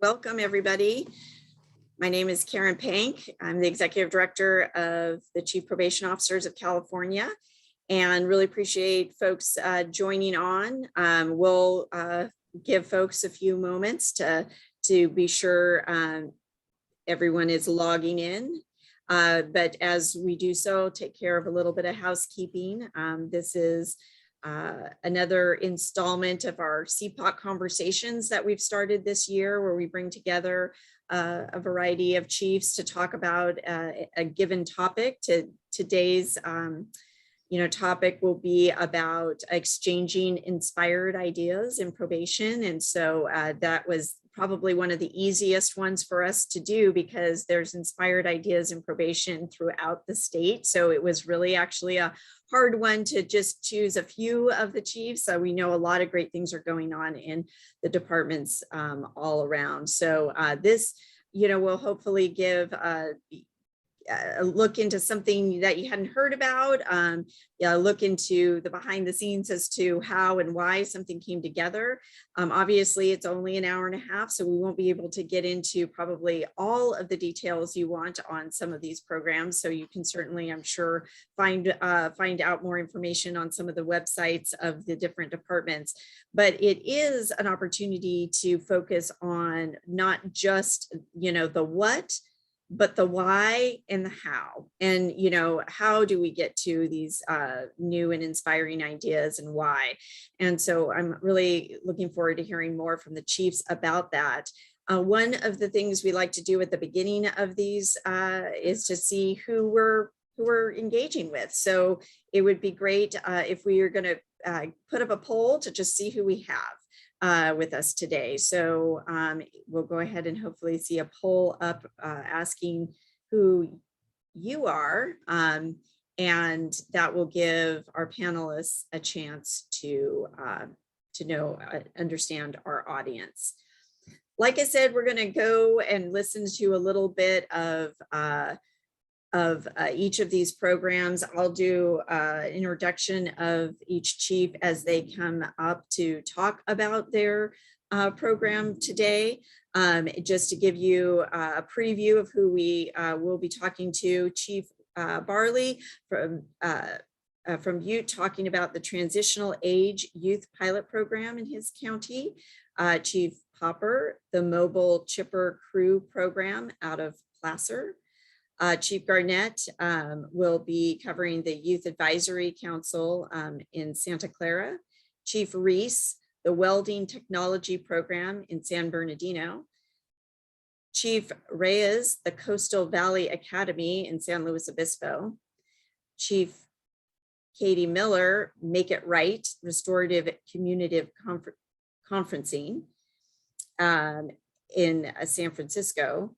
Welcome, everybody. My name is Karen Pank. I'm the Executive Director of the Chief Probation Officers of California, and really appreciate folks joining on. We'll give folks a few moments to be sure everyone is logging in. But as we do so, take care of a little bit of housekeeping. This is another installment of our CPOC conversations that we've started this year, where we bring together a variety of chiefs to talk about a given topic. Today's topic will be about exchanging inspired ideas in probation. And so that was probably one of the easiest ones for us to do, because there's inspired ideas in probation throughout the state. So it was really actually a hard one to just choose a few of the chiefs. So we know a lot of great things are going on in the departments all around. So this, will hopefully give a look into something that you hadn't heard about, look into the behind the scenes as to how and why something came together. Obviously, it's only an hour and a half, so we won't be able to get into probably all of the details you want on some of these programs. So you can certainly, I'm sure, find out more information on some of the websites of the different departments. But it is an opportunity to focus on not just, the what, but the why and the how. And, how do we get to these new and inspiring ideas, and why? And so I'm really looking forward to hearing more from the chiefs about that. One of the things we like to do at the beginning of these is to see who we're engaging with. So it would be great if we are going to put up a poll to just see who we have with us today. So we'll go ahead and hopefully see a poll up asking who you are, and that will give our panelists a chance to understand our audience. Like I said, we're going to go and listen to a little bit of each of these programs. I'll do an introduction of each chief as they come up to talk about their program today. Just to give you a preview of who we will be talking to: Chief Barley from Butte, talking about the Transitional Age Youth Pilot Program in his county. Chief Popper, the Mobile Chipper Crew Program out of Placer. Chief Garnett will be covering the Youth Advisory Council in Santa Clara. Chief Reese, the Welding Technology Program in San Bernardino. Chief Reyes, the Coastal Valley Academy in San Luis Obispo. Chief Katie Miller, Make It Right, Restorative Communicative Conferencing in San Francisco.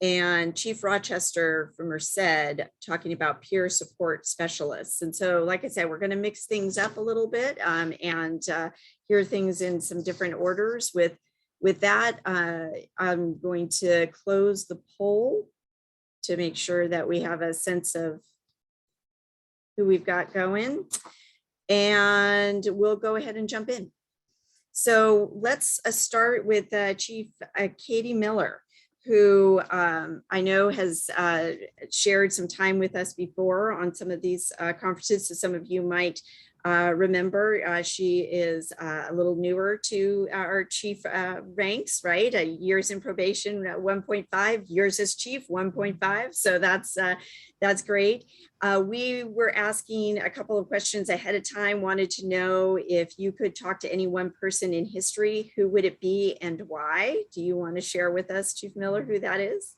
And Chief Rochester from Merced, talking about peer support specialists. And so, like I said, we're going to mix things up a little bit and hear things in some different orders. With that, I'm going to close the poll to make sure that we have a sense of who we've got going, and we'll go ahead and jump in. So let's start with Chief Katie Miller, who I know has shared some time with us before on some of these conferences. So some of you might remember, she is a little newer to our chief ranks, right? Years in probation, 1.5, years as chief, 1.5. So that's great. We were asking a couple of questions ahead of time, wanted to know if you could talk to any one person in history, who would it be and why? Do you want to share with us, Chief Miller, who that is?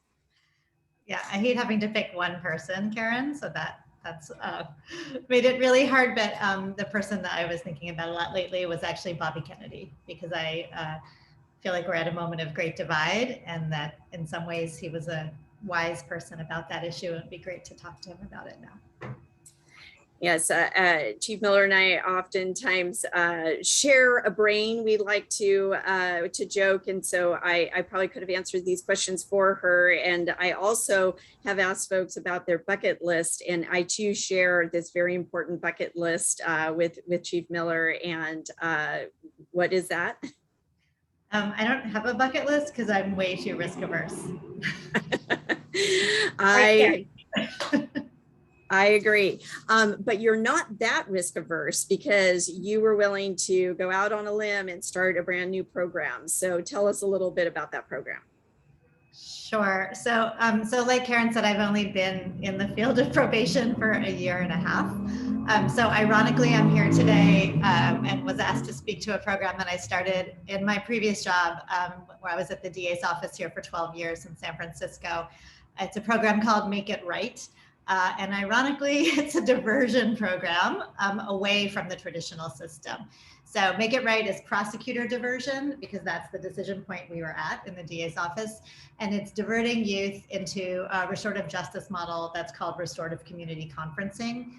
Yeah, I hate having to pick one person, Karen, so that's made it really hard, but the person that I was thinking about a lot lately was actually Bobby Kennedy, because I feel like we're at a moment of great divide, and that in some ways he was a wise person about that issue. It'd be great to talk to him about it now. Yes, Chief Miller and I oftentimes share a brain. We like to joke, and so I probably could have answered these questions for her. And I also have asked folks about their bucket list, and I too share this very important bucket list with Chief Miller. And what is that? I don't have a bucket list because I'm way too risk averse. I agree. But you're not that risk averse because you were willing to go out on a limb and start a brand new program. So tell us a little bit about that program. Sure. So, like Karen said, I've only been in the field of probation for a year and a half. So ironically, I'm here today and was asked to speak to a program that I started in my previous job where I was at the DA's office here for 12 years in San Francisco. It's a program called Make It Right. And ironically, it's a diversion program away from the traditional system. So Make It Right is prosecutor diversion because that's the decision point we were at in the DA's office. And it's diverting youth into a restorative justice model that's called restorative community conferencing.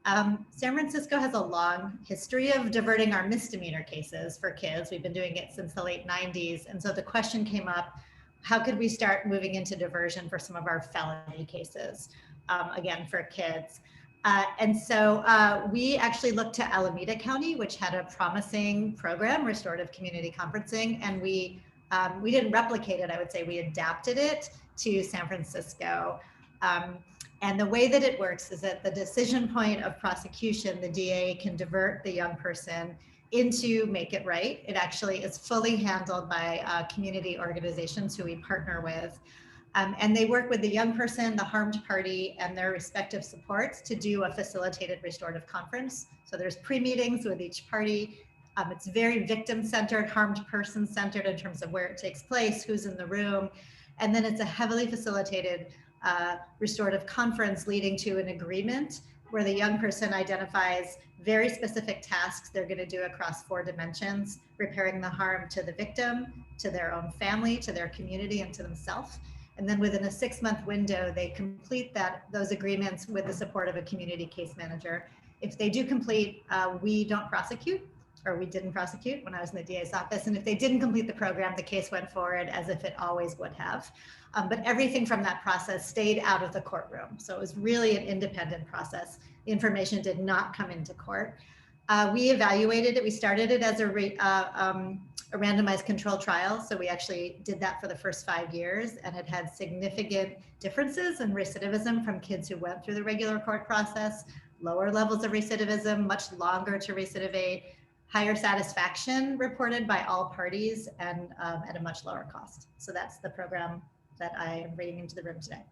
San Francisco has a long history of diverting our misdemeanor cases for kids. We've been doing it since the late 90s. And so the question came up, how could we start moving into diversion for some of our felony cases, again, for kids? And so we actually looked to Alameda County, which had a promising program, restorative community conferencing, and we didn't replicate it, I would say we adapted it to San Francisco. And the way that it works is at the decision point of prosecution, the DA can divert the young person into Make It Right. It actually is fully handled by community organizations who we partner with. And they work with the young person, the harmed party, and their respective supports to do a facilitated restorative conference. So there's pre-meetings with each party. It's very victim-centered, harmed person-centered in terms of where it takes place, who's in the room. And then it's a heavily facilitated restorative conference leading to an agreement where the young person identifies very specific tasks they're going to do across 4 dimensions, repairing the harm to the victim, to their own family, to their community, and to themselves. And then within a 6-month window, they complete those agreements with the support of a community case manager. If they do complete, we don't prosecute, or we didn't prosecute when I was in the DA's office. And if they didn't complete the program, the case went forward as if it always would have. But everything from that process stayed out of the courtroom. So it was really an independent process. The information did not come into court. We evaluated it. We started it as a randomized control trial. So we actually did that for the first 5 years, and it had significant differences in recidivism from kids who went through the regular court process, lower levels of recidivism, much longer to recidivate, higher satisfaction reported by all parties, and at a much lower cost. So that's the program that I am bringing into the room today.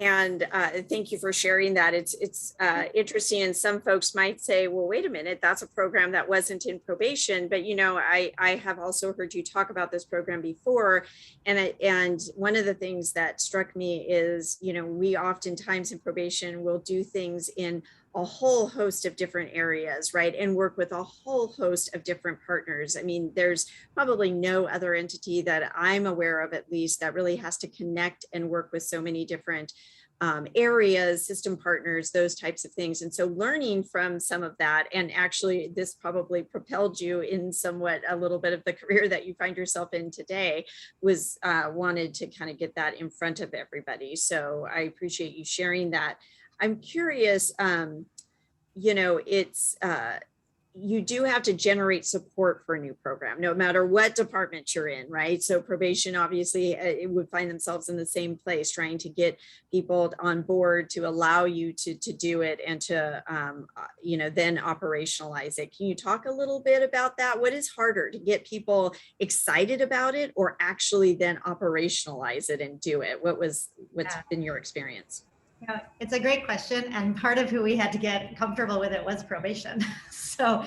And thank you for sharing that. It's interesting, and some folks might say, well, wait a minute, that's a program that wasn't in probation. But, you know, I have also heard you talk about this program before. And one of the things that struck me is, you know, we oftentimes in probation will do things in a whole host of different areas, right? And work with a whole host of different partners. I mean, there's probably no other entity that I'm aware of, at least, that really has to connect and work with so many different areas, system partners, those types of things. And so learning from some of that, and actually this probably propelled you in somewhat a little bit of the career that you find yourself in today, was wanted to kind of get that in front of everybody. So I appreciate you sharing that. I'm curious, you know, it's, you do have to generate support for a new program, no matter what department you're in, right? So probation, obviously, it would find themselves in the same place, trying to get people on board to allow you to do it and to, you know, then operationalize it. Can you talk a little bit about that? What is harder, to get people excited about it or actually then operationalize it and do it? what's been your experience? Yeah, it's a great question. And part of who we had to get comfortable with it was probation. So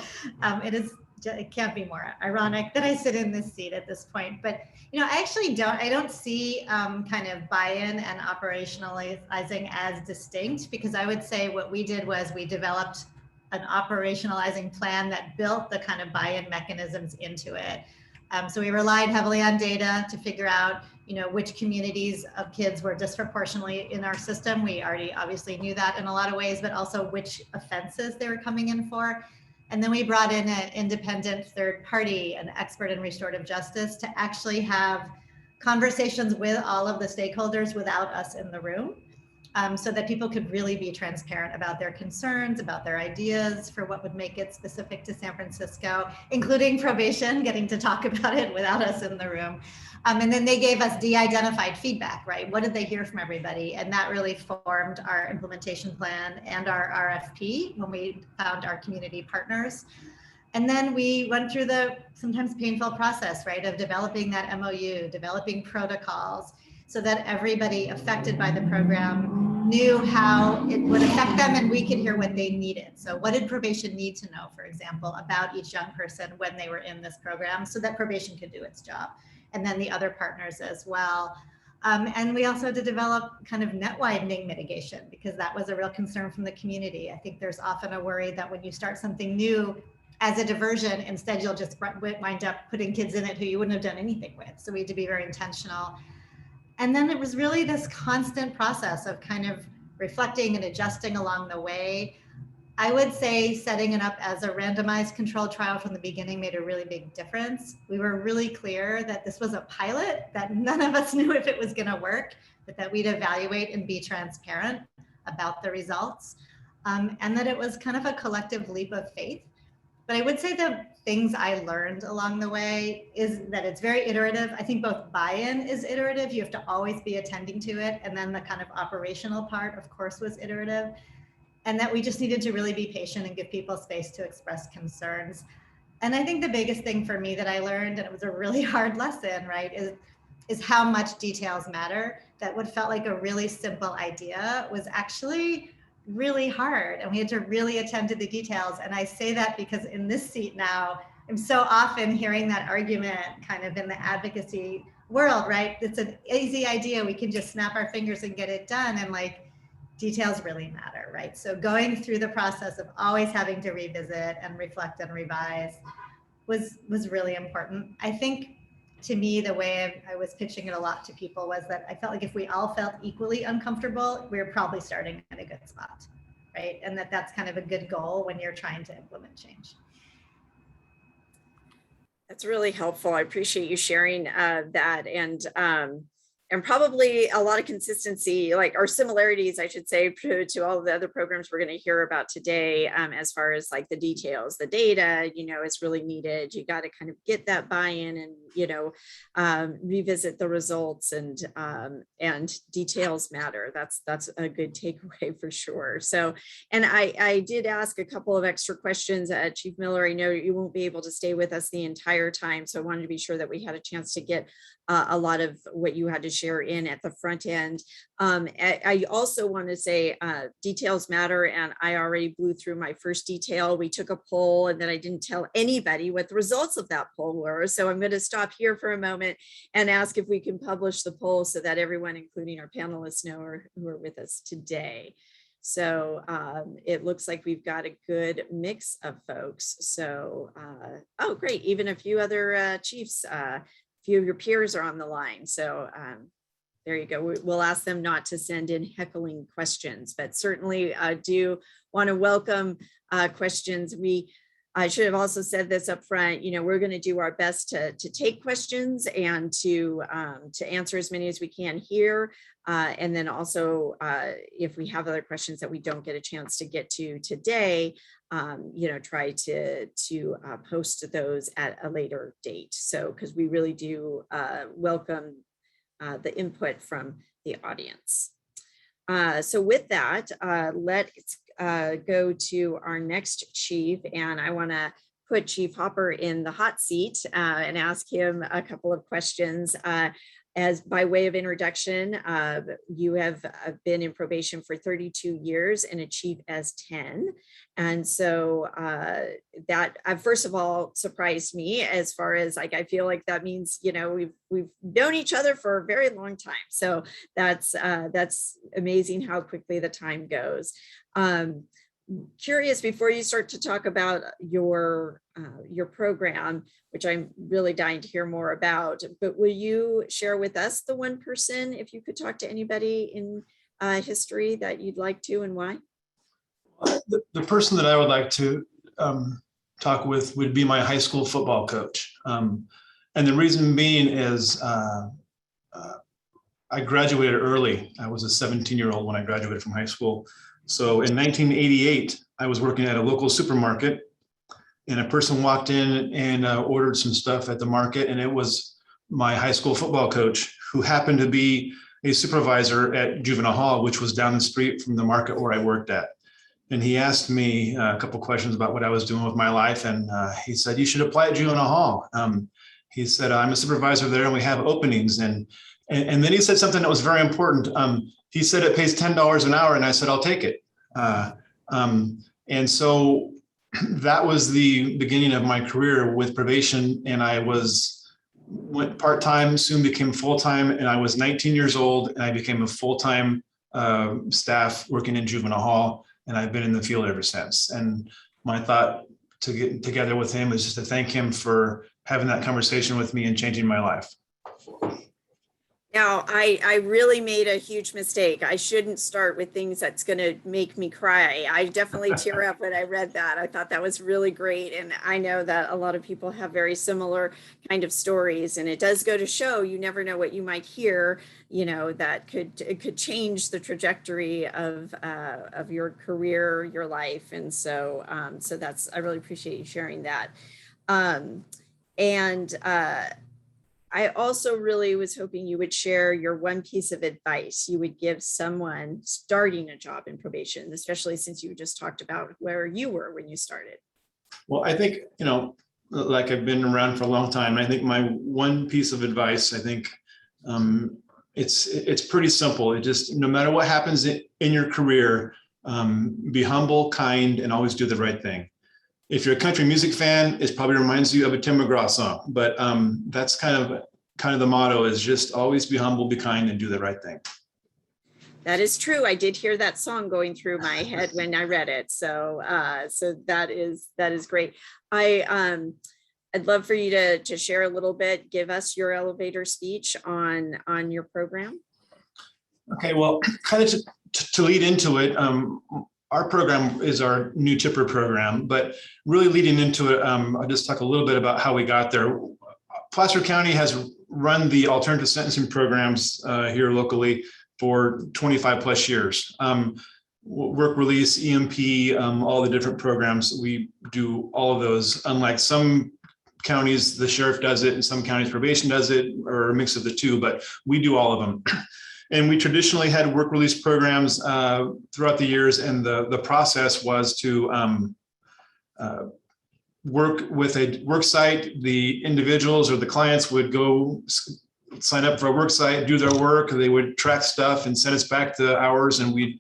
it can't be more ironic that I sit in this seat at this point. But, you know, I don't see kind of buy-in and operationalizing as distinct, because I would say what we did was we developed an operationalizing plan that built the kind of buy-in mechanisms into it. So we relied heavily on data to figure out, you know, which communities of kids were disproportionately in our system. We already obviously knew that in a lot of ways, but also which offenses they were coming in for. And then we brought in an independent third party, an expert in restorative justice, to actually have conversations with all of the stakeholders without us in the room. so that people could really be transparent about their concerns, about their ideas for what would make it specific to San Francisco, including probation, getting to talk about it without us in the room. And then they gave us de-identified feedback, right? What did they hear from everybody? And that really formed our implementation plan and our RFP when we found our community partners. And then we went through the sometimes painful process, right, of developing that MOU, developing protocols, so that everybody affected by the program knew how it would affect them and we could hear what they needed. So what did probation need to know, for example, about each young person when they were in this program so that probation could do its job? And then the other partners as well. And we also had to develop kind of net widening mitigation because that was a real concern from the community. I think there's often a worry that when you start something new as a diversion, instead you'll just wind up putting kids in it who you wouldn't have done anything with. So we had to be very intentional. And then it was really this constant process of kind of reflecting and adjusting along the way. I would say setting it up as a randomized controlled trial from the beginning made a really big difference. We were really clear that this was a pilot, that none of us knew if it was going to work, but that we'd evaluate and be transparent about the results, and that it was kind of a collective leap of faith. But I would say the things I learned along the way is that it's very iterative. I think both buy-in is iterative. You have to always be attending to it. And then the kind of operational part, of course, was iterative. And that we just needed to really be patient and give people space to express concerns. And I think the biggest thing for me that I learned, and it was a really hard lesson, right, is how much details matter. That what felt like a really simple idea was actually really hard, and we had to really attend to the details. And I say that because in this seat now, I'm so often hearing that argument kind of in the advocacy world, right? It's an easy idea. We can just snap our fingers and get it done. And like, details really matter, right? So going through the process of always having to revisit and reflect and revise was really important. I think to me, the way I was pitching it a lot to people was that I felt like if we all felt equally uncomfortable, we were probably starting at a good spot, right? And that's kind of a good goal when you're trying to implement change. That's really helpful. I appreciate you sharing that, and probably a lot of consistency, like, or similarities, I should say, to all of the other programs we're going to hear about today, as far as like the details, the data, is really needed. You got to kind of get that buy-in and, revisit the results, and details matter. That's a good takeaway for sure. So, and I did ask a couple of extra questions. Chief Miller, I know you won't be able to stay with us the entire time, so I wanted to be sure that we had a chance to get a lot of what you had to share in at the front end. I also want to say details matter, and I already blew through my first detail. We took a poll, and then I didn't tell anybody what the results of that poll were. So I'm going to stop here for a moment and ask if we can publish the poll so that everyone, including our panelists, know who are with us today. So it looks like we've got a good mix of folks. So, oh, great. Even a few other chiefs, few of your peers are on the line. So there you go. We'll ask them not to send in heckling questions, but certainly do want to welcome questions. I should have also said this up front, we're going to do our best to take questions and to answer as many as we can here. And then also, if we have other questions that we don't get a chance to get to today, try to post those at a later date. So, because we really do welcome the input from the audience. So with that, let's go to our next chief, and I want to put Chief Hopper in the hot seat and ask him a couple of questions. As by way of introduction, you have been in probation for 32 years and a chief as 10. And so that first of all surprised me, as far as like, I feel like that means, we've known each other for a very long time. So that's amazing how quickly the time goes. Curious, before you start to talk about your program, which I'm really dying to hear more about, but will you share with us the one person, if you could talk to anybody in history that you'd like to, and why? The person that I would like to talk with would be my high school football coach. And the reason being is I graduated early. I was a 17-year-old when I graduated from high school. So in 1988, I was working at a local supermarket, and a person walked in and ordered some stuff at the market, and it was my high school football coach, who happened to be a supervisor at juvenile hall, which was down the street from the market where I worked at. And he asked me a couple questions about what I was doing with my life. And he said, "You should apply at juvenile hall." He said, "I'm a supervisor there and we have openings." And then he said something that was very important. He said, "It pays $10 an hour." And I said, "I'll take it." And so that was the beginning of my career with probation. And I went part-time, soon became full-time, and I was 19 years old and I became a full-time staff working in juvenile hall. And I've been in the field ever since. And my thought to get together with him is just to thank him for having that conversation with me and changing my life. Now, I really made a huge mistake. I shouldn't start with things that's going to make me cry. I definitely tear up when I read that. I thought that was really great. And I know that a lot of people have very similar kind of stories. And it does go to show you never know what you might hear, that could change the trajectory of your career, your life. And so I really appreciate you sharing that. I also really was hoping you would share your one piece of advice you would give someone starting a job in probation, especially since you just talked about where you were when you started. Well, I think, like I've been around for a long time. I think my one piece of advice, I think it's pretty simple. It just, no matter what happens in your career, be humble, kind, and always do the right thing. If you're a country music fan, it probably reminds you of a Tim McGraw song, but that's kind of the motto, is just always be humble, be kind, and do the right thing. That is true. I did hear that song going through my head when I read it. So that is great. I'd love for you to share a little bit, give us your elevator speech on your program. Okay, well, kind of to lead into it, our program is our new chipper program, but really leading into it, I'll just talk a little bit about how we got there. Placer County has run the alternative sentencing programs here locally for 25 plus years. Work release, EMP, all the different programs, we do all of those. Unlike some counties, the sheriff does it, and some counties probation does it, or a mix of the two, but we do all of them. And we traditionally had work release programs throughout the years, and the process was to work with a work site. The individuals or the clients would go sign up for a work site, do their work. They would track stuff and send us back the hours, and we'd,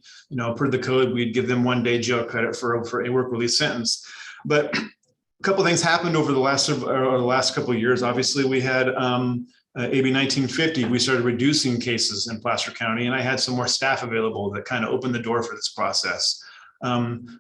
per the code, we'd give them 1 day jail credit for a work release sentence. But a couple of things happened over the last couple of years. Obviously, we had AB 1950, we started reducing cases in Placer County, and I had some more staff available that kind of opened the door for this process.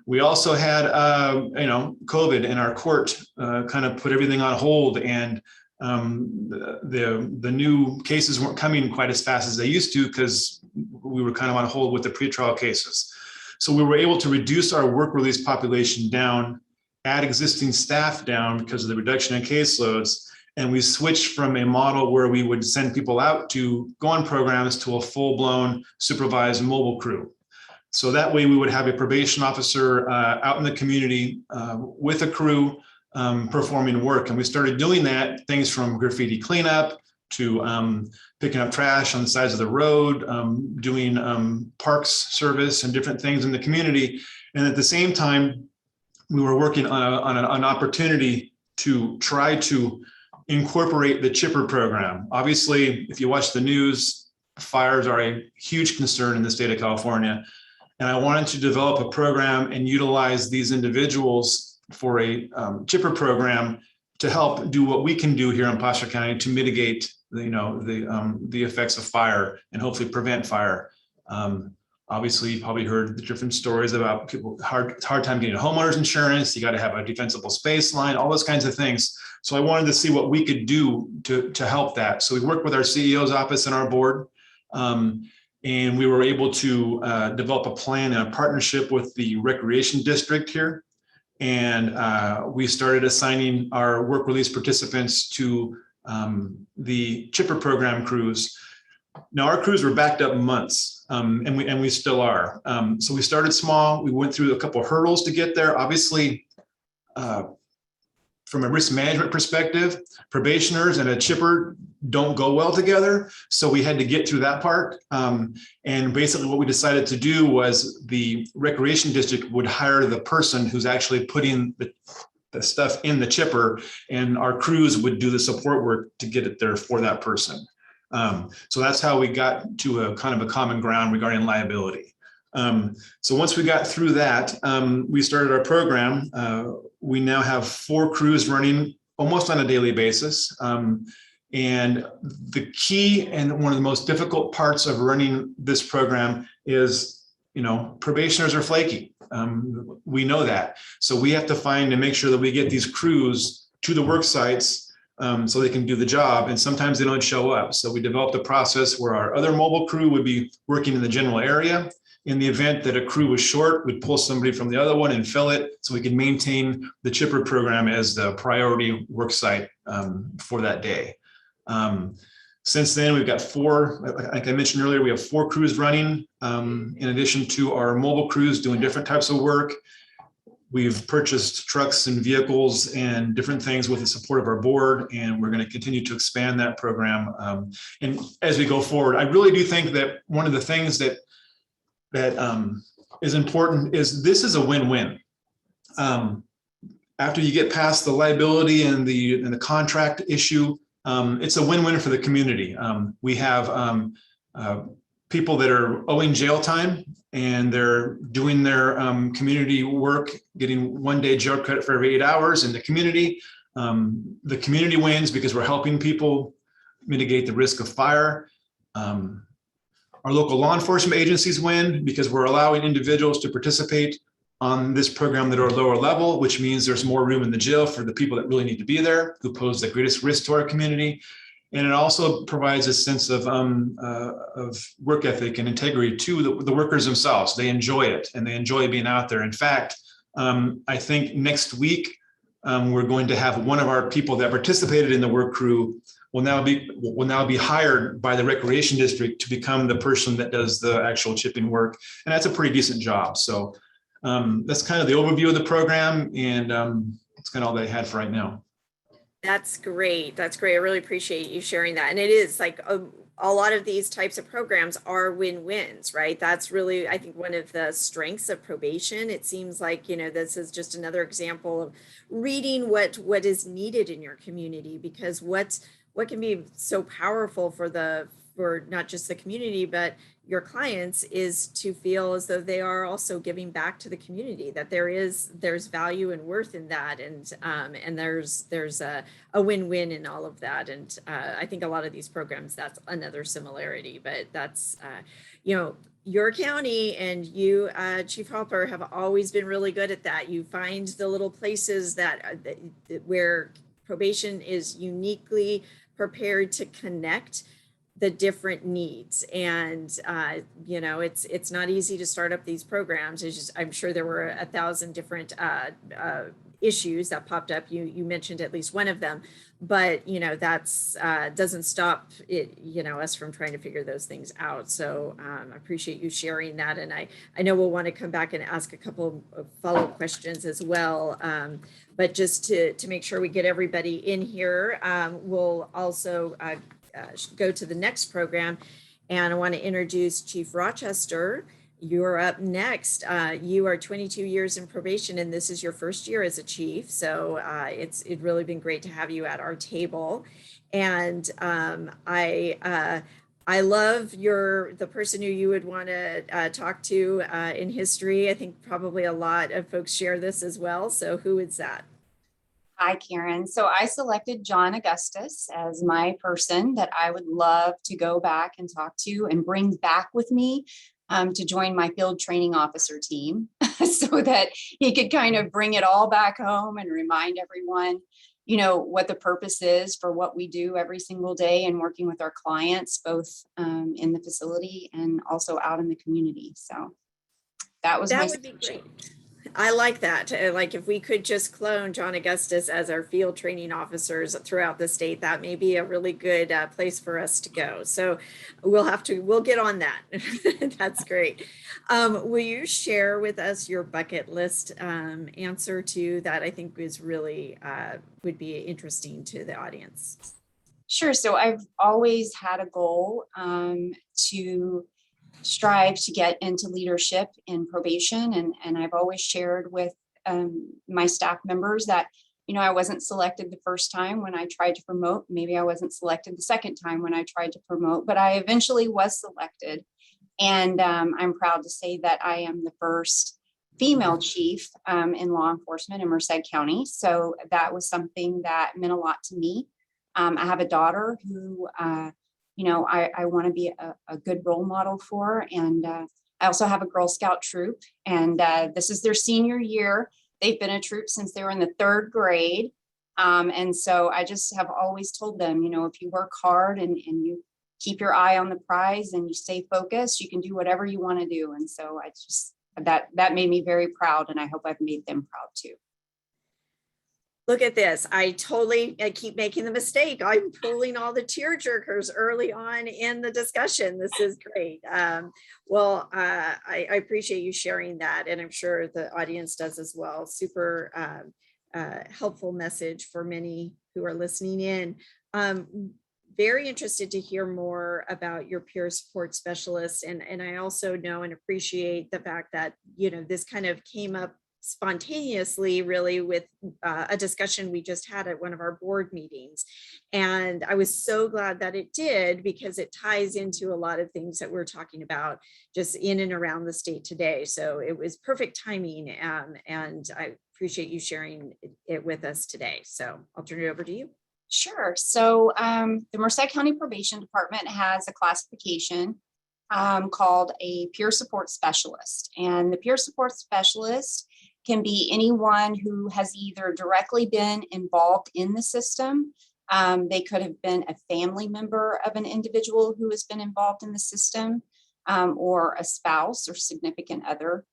We also had, COVID, and our court kind of put everything on hold, and the new cases weren't coming quite as fast as they used to, because we were kind of on hold with the pretrial cases. So we were able to reduce our work release population down, add existing staff down because of the reduction in caseloads. And we switched from a model where we would send people out to go on programs to a full-blown supervised mobile crew. So that way we would have a probation officer out in the community with a crew performing work. And we started doing that, things from graffiti cleanup to picking up trash on the sides of the road, doing parks service and different things in the community. And at the same time, we were working on an opportunity to try to incorporate the chipper program. Obviously, if you watch the news, fires are a huge concern in the state of California. And I wanted to develop a program and utilize these individuals for a chipper program to help do what we can do here in Placer County to mitigate the effects of fire and hopefully prevent fire. Obviously, you probably heard the different stories about people hard time getting homeowners insurance. You got to have a defensible space line, all those kinds of things. So I wanted to see what we could do to help that. So we worked with our CEO's office and our board, and we were able to develop a plan and a partnership with the recreation district here. And we started assigning our work release participants to the chipper program crews. Now our crews were backed up months, and we still are. So we started small. We went through a couple of hurdles to get there. Obviously, from a risk management perspective, probationers and a chipper don't go well together. So we had to get through that part. And basically what we decided to do was the recreation district would hire the person who's actually putting the stuff in the chipper, and our crews would do the support work to get it there for that person. So that's how we got to a kind of a common ground regarding liability. So once we got through that, we started our program. We now have 4 crews running almost on a daily basis. And the key and one of the most difficult parts of running this program is, probationers are flaky. We know that. So we have to find and make sure that we get these crews to the work sites so they can do the job. And sometimes they don't show up. So we developed a process where our other mobile crew would be working in the general area. In the event that a crew was short, we'd pull somebody from the other one and fill it so we can maintain the chipper program as the priority work site for that day. Since then, we've got 4, like I mentioned earlier, we have 4 crews running in addition to our mobile crews doing different types of work. We've purchased trucks and vehicles and different things with the support of our board, and we're going to continue to expand that program. And as we go forward, I really do think that one of the things that is important is this is a win-win. After you get past the liability and the contract issue, it's a win-win for the community. We have people that are owing jail time and they're doing their community work, getting 1 day jail credit for every 8 hours in the community. The community wins because we're helping people mitigate the risk of fire. Our local law enforcement agencies win because we're allowing individuals to participate on this program that are lower level, which means there's more room in the jail for the people that really need to be there, who pose the greatest risk to our community. And it also provides a sense of work ethic and integrity to the workers themselves. They enjoy it and they enjoy being out there. In fact, I think next week, we're going to have one of our people that participated in the work crew will now be hired by the recreation district to become the person that does the actual chipping work. And that's a pretty decent job. So that's kind of the overview of the program, and that's kind of all that I had for right now. That's great. That's great. I really appreciate you sharing that. And it is like a lot of these types of programs are win-wins, right? That's really, I think, one of the strengths of probation. It seems like, this is just another example of reading what is needed in your community, because what can be so powerful for not just the community, but your clients, is to feel as though they are also giving back to the community, that there's value and worth in that. And there's a win-win in all of that. And I think a lot of these programs, that's another similarity, but that's, your county and you, Chief Hopper, have always been really good at that. You find the little places where probation is uniquely prepared to connect the different needs. And it's not easy to start up these programs. I'm sure there were 1,000 different issues that popped up. You mentioned at least one of them, but that's doesn't stop it, us from trying to figure those things out. So I appreciate you sharing that. And I know we'll want to come back and ask a couple of follow-up questions as well. But just to make sure we get everybody in here, we'll also go to the next program. And I want to introduce Chief Rochester. You're up next. You are 22 years in probation, and this is your first year as a chief. So it's really been great to have you at our table. And I love the person who you would want to talk to in history. I think probably a lot of folks share this as well. So who is that? Hi, Karen. So I selected John Augustus as my person that I would love to go back and talk to and bring back with me to join my field training officer team so that he could kind of bring it all back home and remind everyone, what the purpose is for what we do every single day and working with our clients, both in the facility and also out in the community. So that would be great. I like that. Like if we could just clone John Augustus as our field training officers throughout the state, that may be a really good place for us to go. So we'll get on that. That's great. Will you share with us your bucket list answer to that? I think is really would be interesting to the audience. Sure. So I've always had a goal to strive to get into leadership in probation. And I've always shared with my staff members that, you know, I wasn't selected the first time when I tried to promote. Maybe I wasn't selected the second time when I tried to promote, but I eventually was selected. And I'm proud to say that I am the first female chief in law enforcement in Merced County. So that was something that meant a lot to me. I have a daughter who, you know, I want to be a good role model for. And I also have a Girl Scout troop, and this is their senior year. They've been a troop since they were in the 3rd grade. And so I just have always told them, you know, if you work hard and you keep your eye on the prize and you stay focused, you can do whatever you want to do. And so I just, that made me very proud, and I hope I've made them proud too. Look at this. I keep making the mistake. I'm pulling all the tear jerkers early on in the discussion. This is great. Well, I appreciate you sharing that, and I'm sure the audience does as well. Super helpful message for many who are listening in. Very interested to hear more about your peer support specialist. And I also know and appreciate the fact that, you know, this kind of came up spontaneously really with a discussion we just had at one of our board meetings. And I was so glad that it did, because it ties into a lot of things that we're talking about just in and around the state today. So it was perfect timing, and I appreciate you sharing it with us today. So I'll turn it over to you. Sure. So the Merced County Probation Department has a classification called a peer support specialist. And the peer support specialist can be anyone who has either directly been involved in the system. They could have been a family member of an individual who has been involved in the system, or a spouse or significant other.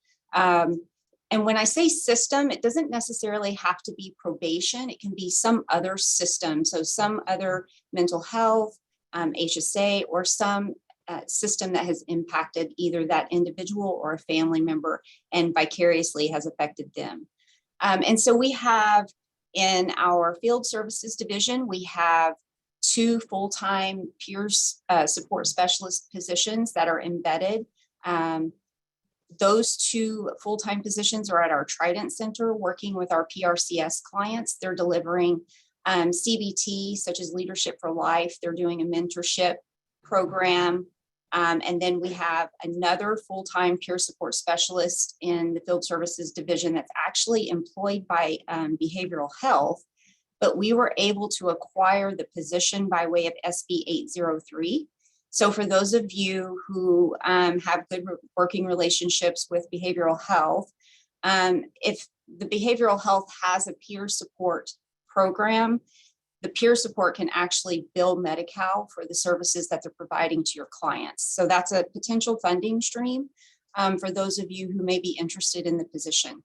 And when I say system, it doesn't necessarily have to be probation. It can be some other system. So some other mental health, HSA, or some system that has impacted either that individual or a family member and vicariously has affected them. And so we have in our field services division, we have 2 full-time peer support specialist positions that are embedded. Those 2 full-time positions are at our Trident Center working with our PRCS clients. They're delivering CBT, such as Leadership for Life. They're doing a mentorship program. And then we have another full-time peer support specialist in the field services division that's actually employed by behavioral health, but we were able to acquire the position by way of SB 803. So for those of you who have good working relationships with behavioral health, if the behavioral health has a peer support program, the peer support can actually bill Medi-Cal for the services that they're providing to your clients. So that's a potential funding stream for those of you who may be interested in the position.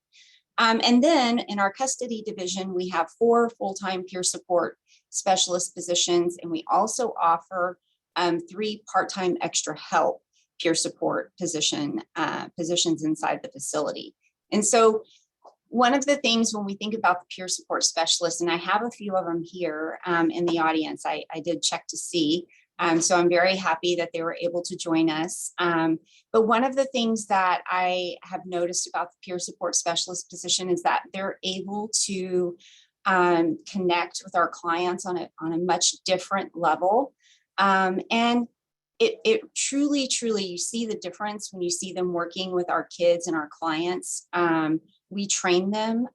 And then in our custody division, we have 4 full-time peer support specialist positions, and we also offer 3 part-time extra help peer support positions inside the facility. And so one of the things when we think about the peer support specialists, and I have a few of them here in the audience, I did check to see. So I'm very happy that they were able to join us. But one of the things that I have noticed about the peer support specialist position is that they're able to connect with our clients on a much different level. And it truly, you see the difference when you see them working with our kids and our clients. We train them.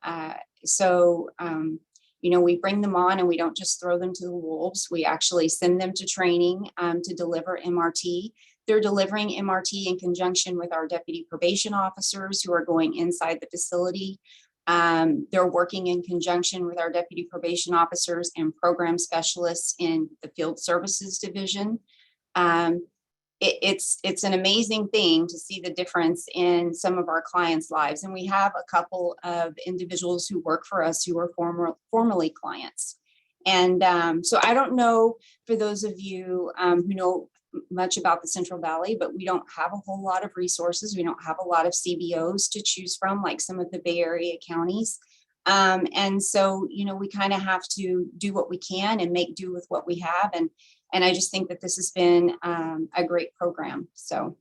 You know, we bring them on and we don't just throw them to the wolves. We actually send them to training to deliver MRT. They're delivering MRT in conjunction with our deputy probation officers who are going inside the facility. They're working in conjunction with our deputy probation officers and program specialists in the field services division. it's an amazing thing to see the difference in some of our clients' lives. And we have a couple of individuals who work for us who are formerly clients. And so I don't know, for those of you who know much about the Central Valley, but we don't have a whole lot of resources. We don't have a lot of CBOs to choose from, like some of the Bay Area counties. And so, we kind of have to do what we can and make do with what we have. And I just think that this has been a great program. So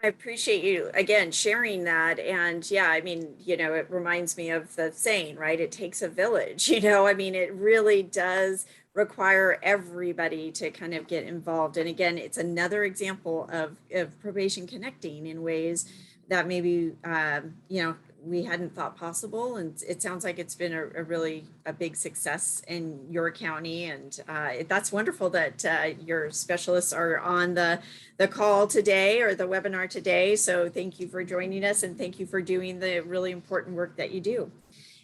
I appreciate you again sharing that. And yeah, I mean, it reminds me of the saying, right? It takes a village, I mean, it really does require everybody to kind of get involved. And again, it's another example of probation connecting in ways that maybe, we hadn't thought possible. And it sounds like it's been a really big success in your county. And that's wonderful that your specialists are on the call today or the webinar today. So thank you for joining us, and thank you for doing the really important work that you do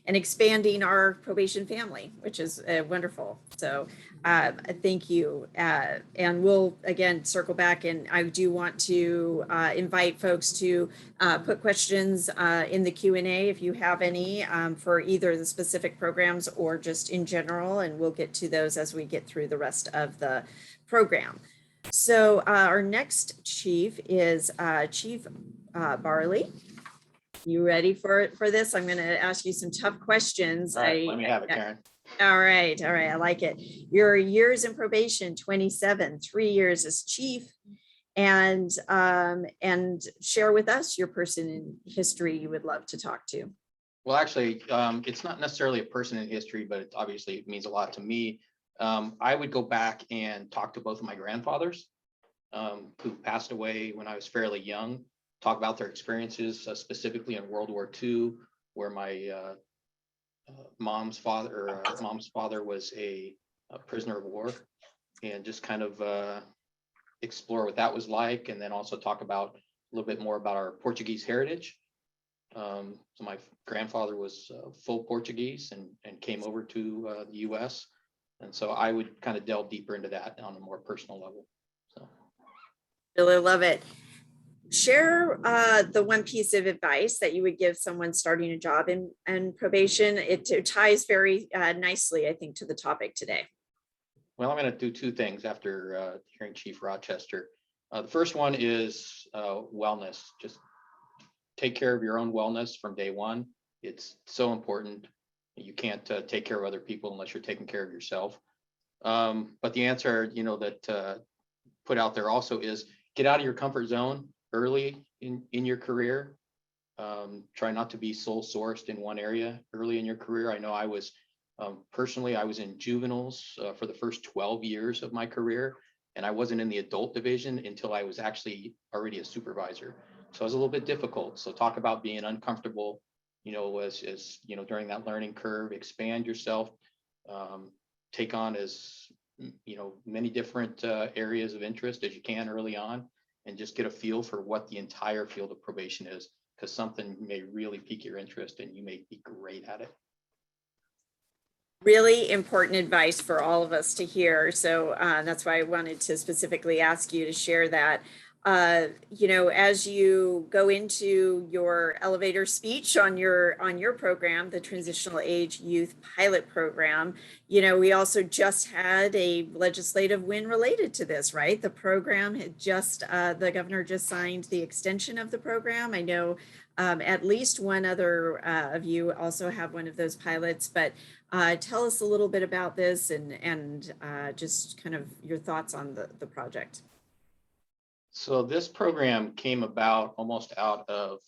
and expanding our probation family, which is wonderful. So thank you. And we'll again circle back, and I do want to invite folks to put questions in the Q&A if you have any for either the specific programs or just in general, and we'll get to those as we get through the rest of the program. So our next chief is Chief Barley. You ready for this? I'm going to ask you some tough questions. All right, let me have it, Karen. All right. I like it. Your years in probation, 27, 3 years as chief, and share with us your person in history you would love to talk to. Well, actually, it's not necessarily a person in history, but it obviously means a lot to me. I would go back and talk to both of my grandfathers who passed away when I was fairly young. Talk about their experiences, specifically in World War II, where my mom's father was a prisoner of war, and just kind of explore what that was like, and then also talk about a little bit more about our Portuguese heritage. So my grandfather was full Portuguese and came over to the U.S., and so I would kind of delve deeper into that on a more personal level. So, really love it. Share the one piece of advice that you would give someone starting a job in probation. It ties very nicely, I think, to the topic today. well, I'm going to do two things after hearing Chief Rochester. The first one is wellness. Just take care of your own wellness from day one. It's so important. You can't take care of other people unless you're taking care of yourself. But the answer, that put out there also is get out of your comfort zone early in your career. Try not to be sole sourced in one area early in your career. I know I was personally, I was in juveniles for the first 12 years of my career, and I wasn't in the adult division until I was actually already a supervisor. So it was a little bit difficult. So talk about being uncomfortable, as during that learning curve. Expand yourself, take on as many different areas of interest as you can early on, and just get a feel for what the entire field of probation is, because something may really pique your interest and you may be great at it. Really important advice for all of us to hear. So that's why I wanted to specifically ask you to share that. As you go into your elevator speech on your program, the Transitional Age Youth Pilot Program, we also just had a legislative win related to this, right? The program had the governor just signed the extension of the program. I know at least one other of you also have one of those pilots, but tell us a little bit about this and just kind of your thoughts on the project. So this program came about almost out of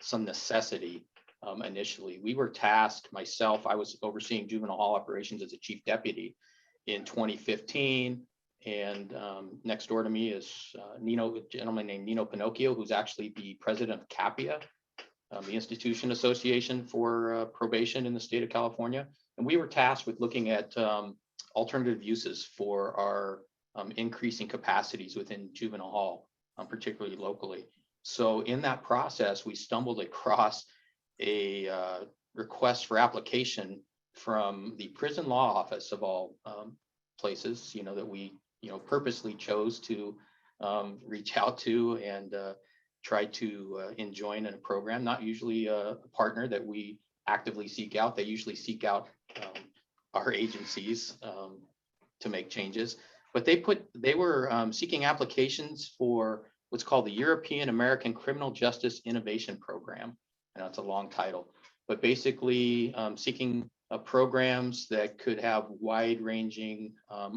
some necessity. Initially, we were tasked, myself, I was overseeing juvenile hall operations as a chief deputy in 2015. And next door to me is a gentleman named Nino Pinocchio, who's actually the president of CAPIA, the Institution Association for Probation in the state of California. And we were tasked with looking at alternative uses for our increasing capacities within juvenile hall, particularly locally. So in that process, we stumbled across a request for application from the prison law office of all places, that we purposely chose to reach out to and try to join in a program. Not usually a partner that we actively seek out. They usually seek out our agencies to make changes. But they were seeking applications for what's called the European American Criminal Justice Innovation Program. And that's a long title, but basically seeking programs that could have wide-ranging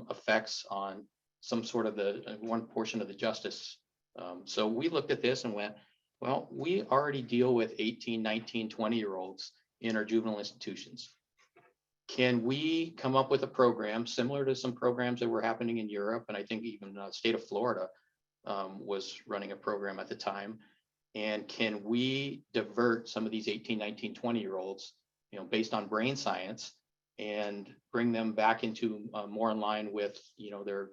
effects on some sort of the one portion of the justice. So we looked at this and went, well, we already deal with 18, 19, 20-year-olds in our juvenile institutions. Can we come up with a program similar to some programs that were happening in Europe? And I think even the state of Florida was running a program at the time. And can we divert some of these 18, 19, 20-year-olds, based on brain science, and bring them back into more in line with, their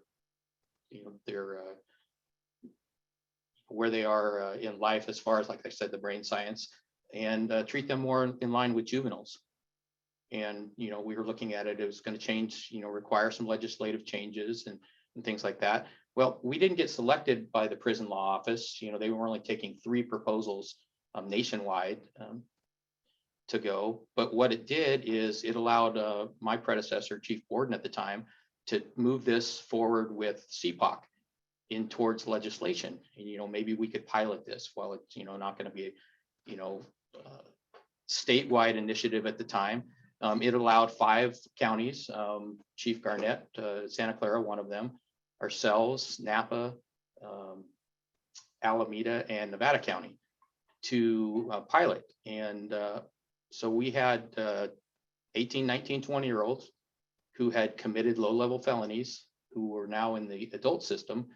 where they are in life as far as, like I said, the brain science, and treat them more in line with juveniles. And, we were looking at it, it was going to change, require some legislative changes and things like that. Well, we didn't get selected by the prison law office. They were only taking 3 proposals nationwide to go. But what it did is it allowed my predecessor, Chief Borden at the time, to move this forward with CPOC in towards legislation. And, maybe we could pilot this while it's, not going to be, statewide initiative at the time. It allowed 5 counties, Chief Garnet, Santa Clara, one of them, ourselves, Napa, Alameda, and Nevada County to pilot. And so we had 18, 19, 20-year-olds who had committed low-level felonies who were now in the adult system.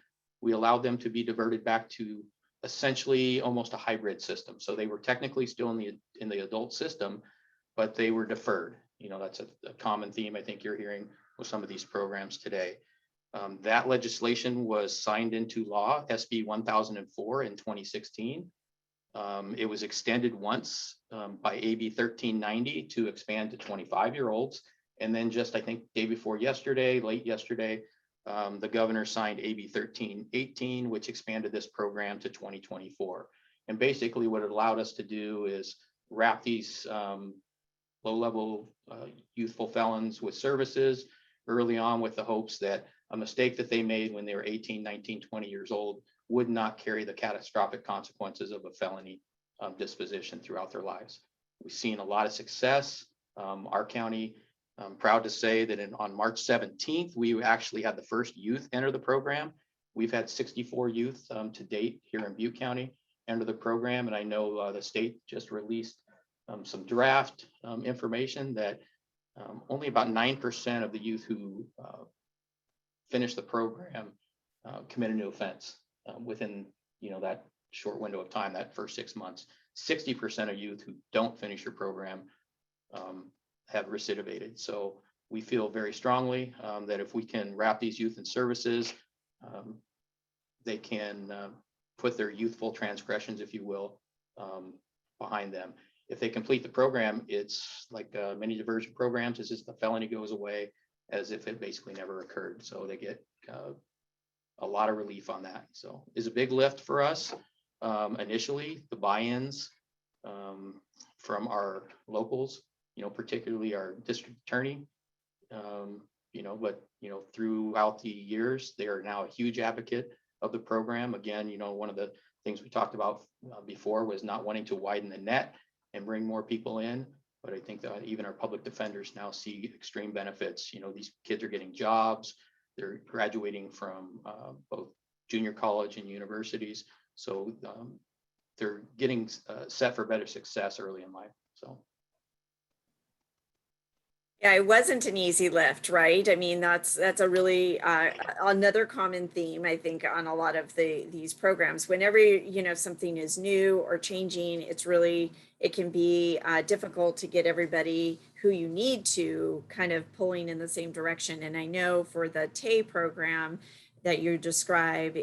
We allowed them to be diverted back to essentially almost a hybrid system. So they were technically still in the adult system, but they were deferred. That's a common theme I think you're hearing with some of these programs today. That legislation was signed into law, SB 1004 in 2016. It was extended once by AB 1390 to expand to 25-year-olds. And then just, I think, late yesterday, the governor signed AB 1318, which expanded this program to 2024. And basically what it allowed us to do is wrap these low-level youthful felons with services early on, with the hopes that a mistake that they made when they were 18, 19, 20 years old would not carry the catastrophic consequences of a felony disposition throughout their lives. We've seen a lot of success. Our county, I'm proud to say that on March 17th, we actually had the first youth enter the program. We've had 64 youth to date here in Butte County enter the program. And I know the state just released some draft information that only about 9% of the youth who finish the program commit a new offense within that short window of time, that first 6 months. 60% of youth who don't finish your program have recidivated. So we feel very strongly that if we can wrap these youth in services, they can put their youthful transgressions, if you will, behind them. If they complete the program, it's like many diversion programs, it's just the felony goes away as if it basically never occurred. So they get a lot of relief on that. So it's a big lift for us. Initially, the buy-ins from our locals, particularly our district attorney, but throughout the years, they are now a huge advocate of the program. Again, one of the things we talked about before was not wanting to widen the net and bring more people in. But I think that even our public defenders now see extreme benefits. These kids are getting jobs, they're graduating from both junior college and universities. So they're getting set for better success early in life. So. Yeah, it wasn't an easy lift, right? I mean, that's a really another common theme, I think, on a lot of these programs. Whenever something is new or changing, it can be difficult to get everybody who you need to kind of pulling in the same direction. And I know for the TAY program that you describe,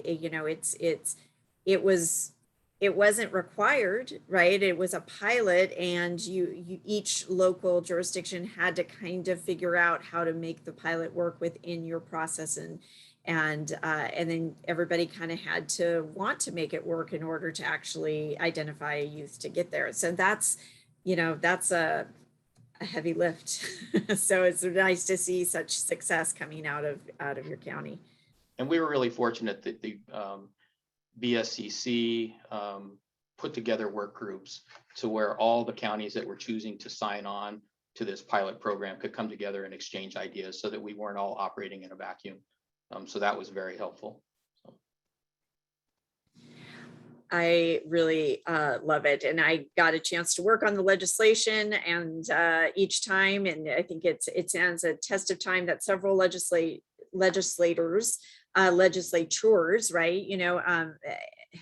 it wasn't required, right? It was a pilot, and you each local jurisdiction had to kind of figure out how to make the pilot work within your process and then everybody kind of had to want to make it work in order to actually identify a youth to get there. So that's, that's a heavy lift. So it's nice to see such success coming out of your county. And we were really fortunate that the BSCC put together work groups to where all the counties that were choosing to sign on to this pilot program could come together and exchange ideas so that we weren't all operating in a vacuum. So that was very helpful. I really love it. And I got a chance to work on the legislation and each time, and I think it stands a test of time that several legislators, right,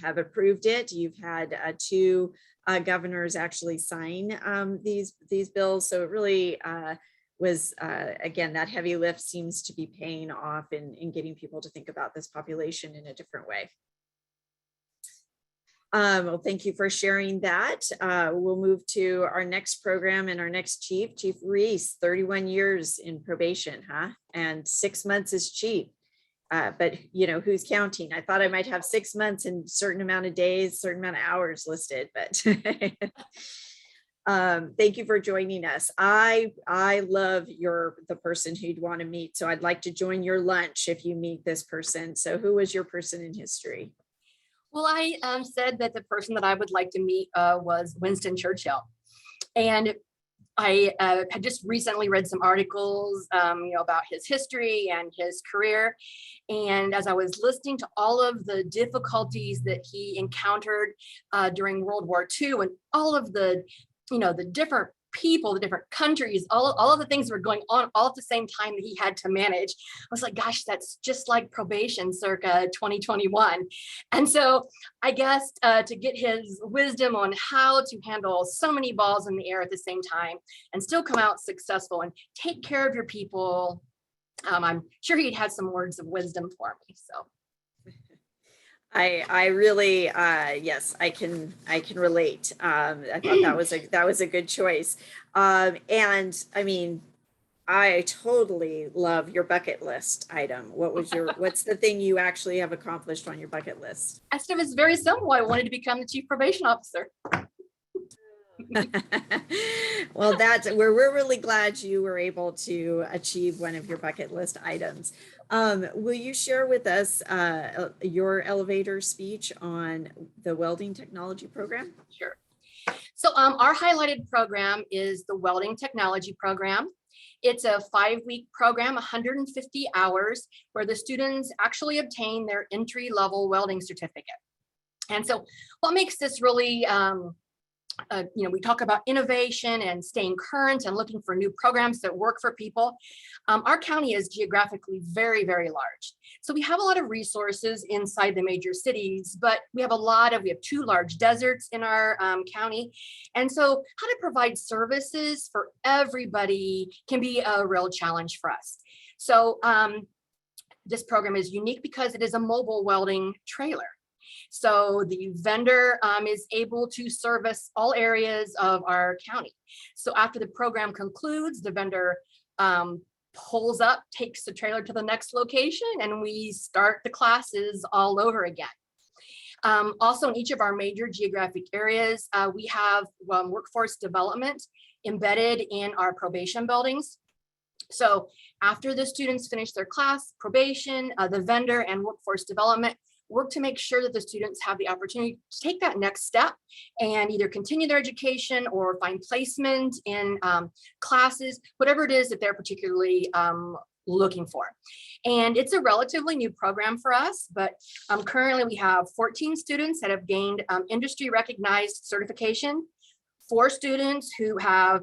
have approved it. You've had 2 governors actually sign these bills. So it really was, again, that heavy lift seems to be paying off in getting people to think about this population in a different way. Well, thank you for sharing that. We'll move to our next program and our next chief, Chief Reese, 31 years in probation, huh? And 6 months is chief. But who's counting? I thought I might have 6 months and certain amount of days, certain amount of hours listed, but thank you for joining us. I love the person who you'd want to meet. So I'd like to join your lunch if you meet this person. So who was your person in history? Well, I said that the person that I would like to meet was Winston Churchill. And I had just recently read some articles, about his history and his career. And as I was listening to all of the difficulties that he encountered during World War II and all of the, the different people, the different countries, all of the things that were going on all at the same time that he had to manage. I was like, gosh, that's just like probation circa 2021. And so I guess to get his wisdom on how to handle so many balls in the air at the same time and still come out successful and take care of your people, I'm sure he'd had some words of wisdom for me. So I really, yes, I can relate. I thought that was a good choice. And I mean, I totally love your bucket list item. What's the thing you actually have accomplished on your bucket list? I said it was very simple. I wanted to become the chief probation officer. Well, we're really glad you were able to achieve one of your bucket list items. Will you share with us your elevator speech on the welding technology program? Sure. So our highlighted program is the welding technology program. It's a 5-week program, 150 hours, where the students actually obtain their entry-level welding certificate. And so what makes this really we talk about innovation and staying current and looking for new programs that work for people. Our county is geographically very, very large. So we have a lot of resources inside the major cities, but we have 2 large deserts in our county. And so how to provide services for everybody can be a real challenge for us. So this program is unique because it is a mobile welding trailer. So the vendor is able to service all areas of our county. So after the program concludes, the vendor pulls up, takes the trailer to the next location, and we start the classes all over again. Also, in each of our major geographic areas, we have workforce development embedded in our probation buildings. So after the students finish their class, probation, the vendor, and workforce development work to make sure that the students have the opportunity to take that next step and either continue their education or find placement in classes, whatever it is that they're particularly looking for. And it's a relatively new program for us, but currently we have 14 students that have gained industry recognized certification, 4 students who have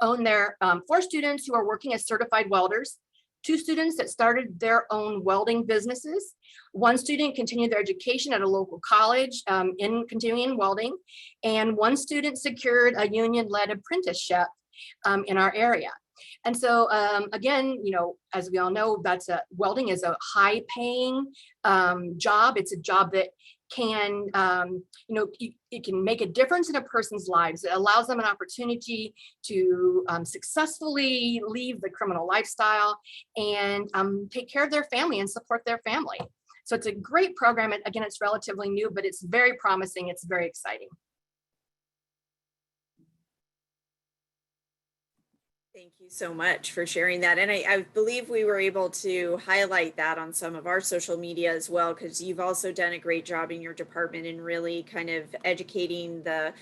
owned their 4 students who are working as certified welders, 2 students that started their own welding businesses. 1 student continued their education at a local college in continuing welding, and 1 student secured a union-led apprenticeship in our area. And so again, as we all know, welding is a high-paying job. It's a job that can, it can make a difference in a person's lives. It allows them an opportunity to successfully leave the criminal lifestyle and take care of their family and support their family. So it's a great program. And again, it's relatively new, but it's very promising. It's very exciting. Thank you so much for sharing that. And I believe we were able to highlight that on some of our social media as well, because you've also done a great job in your department in really kind of educating the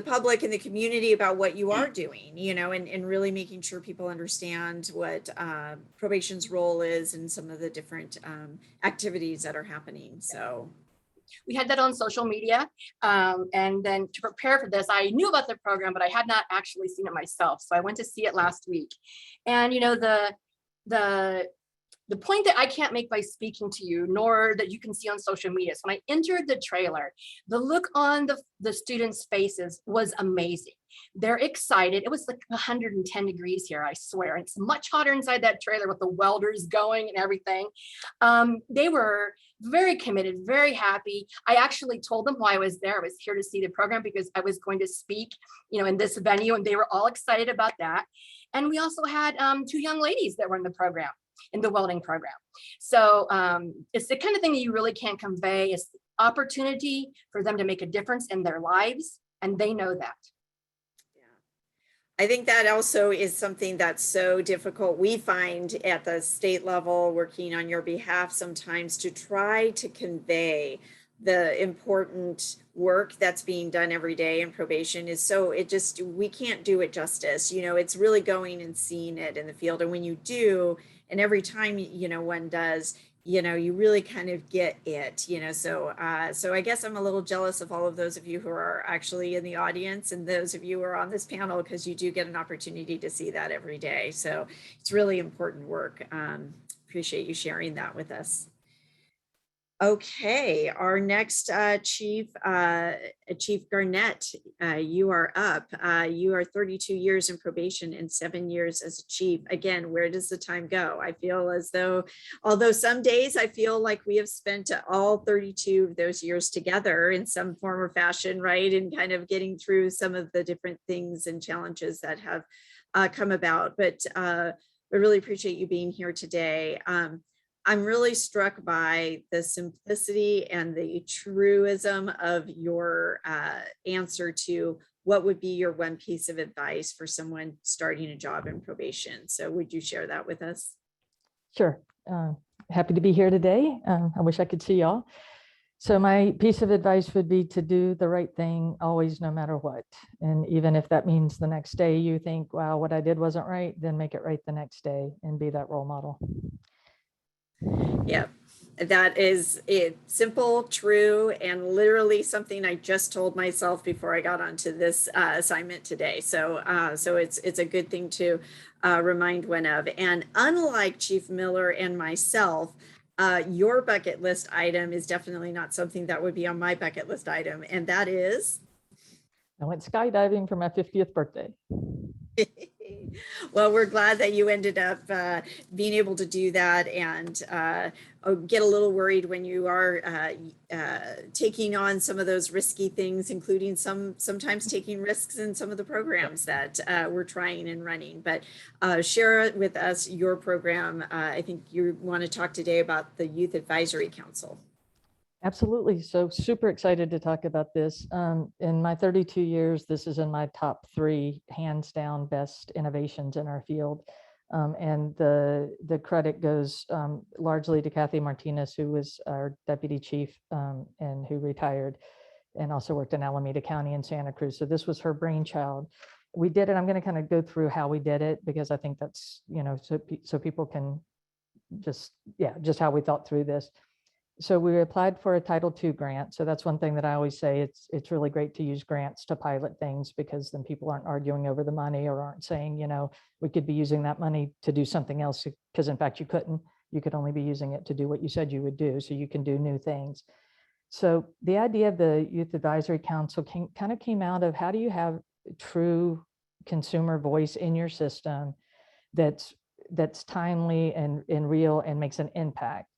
public and the community about what you are doing, and really making sure people understand what probation's role is and some of the different activities that are happening. So we had that on social media. And then to prepare for this, I knew about the program, but I had not actually seen it myself. So I went to see it last week. And, the point that I can't make by speaking to you, nor that you can see on social media, is when I entered the trailer, the look on the students' faces was amazing. They're excited. It was like 110 degrees here, I swear. It's much hotter inside that trailer with the welders going and everything. They were very committed, very happy. I actually told them why I was there. I was here to see the program because I was going to speak, in this venue, and they were all excited about that. And we also had 2 young ladies that were in the program, in the welding program. So it's the kind of thing that you really can't convey. It's the opportunity for them to make a difference in their lives, and they know that. I think that also is something that's so difficult. We find at the state level, working on your behalf sometimes, to try to convey the important work that's being done every day in probation is we can't do it justice. It's really going and seeing it in the field. And when you do, and every time, one does, you really kind of get it, so I guess I'm a little jealous of all of those of you who are actually in the audience and those of you who are on this panel, because you do get an opportunity to see that every day. So it's really important work. Appreciate you sharing that with us. Okay, our next Chief Garnett, you are up. You are 32 years in probation and 7 years as a chief. Again, where does the time go? I feel as though, although some days I feel like we have spent all 32 of those years together in some form or fashion, right? And kind of getting through some of the different things and challenges that have come about. But I really appreciate you being here today. I'm really struck by the simplicity and the truism of your answer to what would be your one piece of advice for someone starting a job in probation. So would you share that with us? Sure. Happy to be here today. I wish I could see y'all. So my piece of advice would be to do the right thing always, no matter what. And even if that means the next day you think, wow, what I did wasn't right, then make it right the next day and be that role model. Yeah, that is it. Simple, true, and literally something I just told myself before I got onto this assignment today. So it's a good thing to remind one of. And unlike Chief Miller and myself, your bucket list item is definitely not something that would be on my bucket list item, and that is? I went skydiving for my 50th birthday. Well, we're glad that you ended up being able to do that, and get a little worried when you are taking on some of those risky things, including sometimes taking risks in some of the programs that we're trying and running. But share with us your program. I think you want to talk today about the Youth Advisory Council. Absolutely. So super excited to talk about this. In my 32 years, this is in my top 3 hands down best innovations in our field. And the credit goes largely to Kathy Martinez, who was our deputy chief and who retired and also worked in Alameda County and Santa Cruz. So this was her brainchild. We did it. I'm going to kind of go through how we did it, because I think that's, so people can just how we thought through this. So we applied for a Title II grant. So that's one thing that I always say, it's really great to use grants to pilot things, because then people aren't arguing over the money or aren't saying, we could be using that money to do something else, because in fact you couldn't. You could only be using it to do what you said you would do, so you can do new things. So the idea of the Youth Advisory Council kind of came out of, how do you have true consumer voice in your system that's timely and real and makes an impact?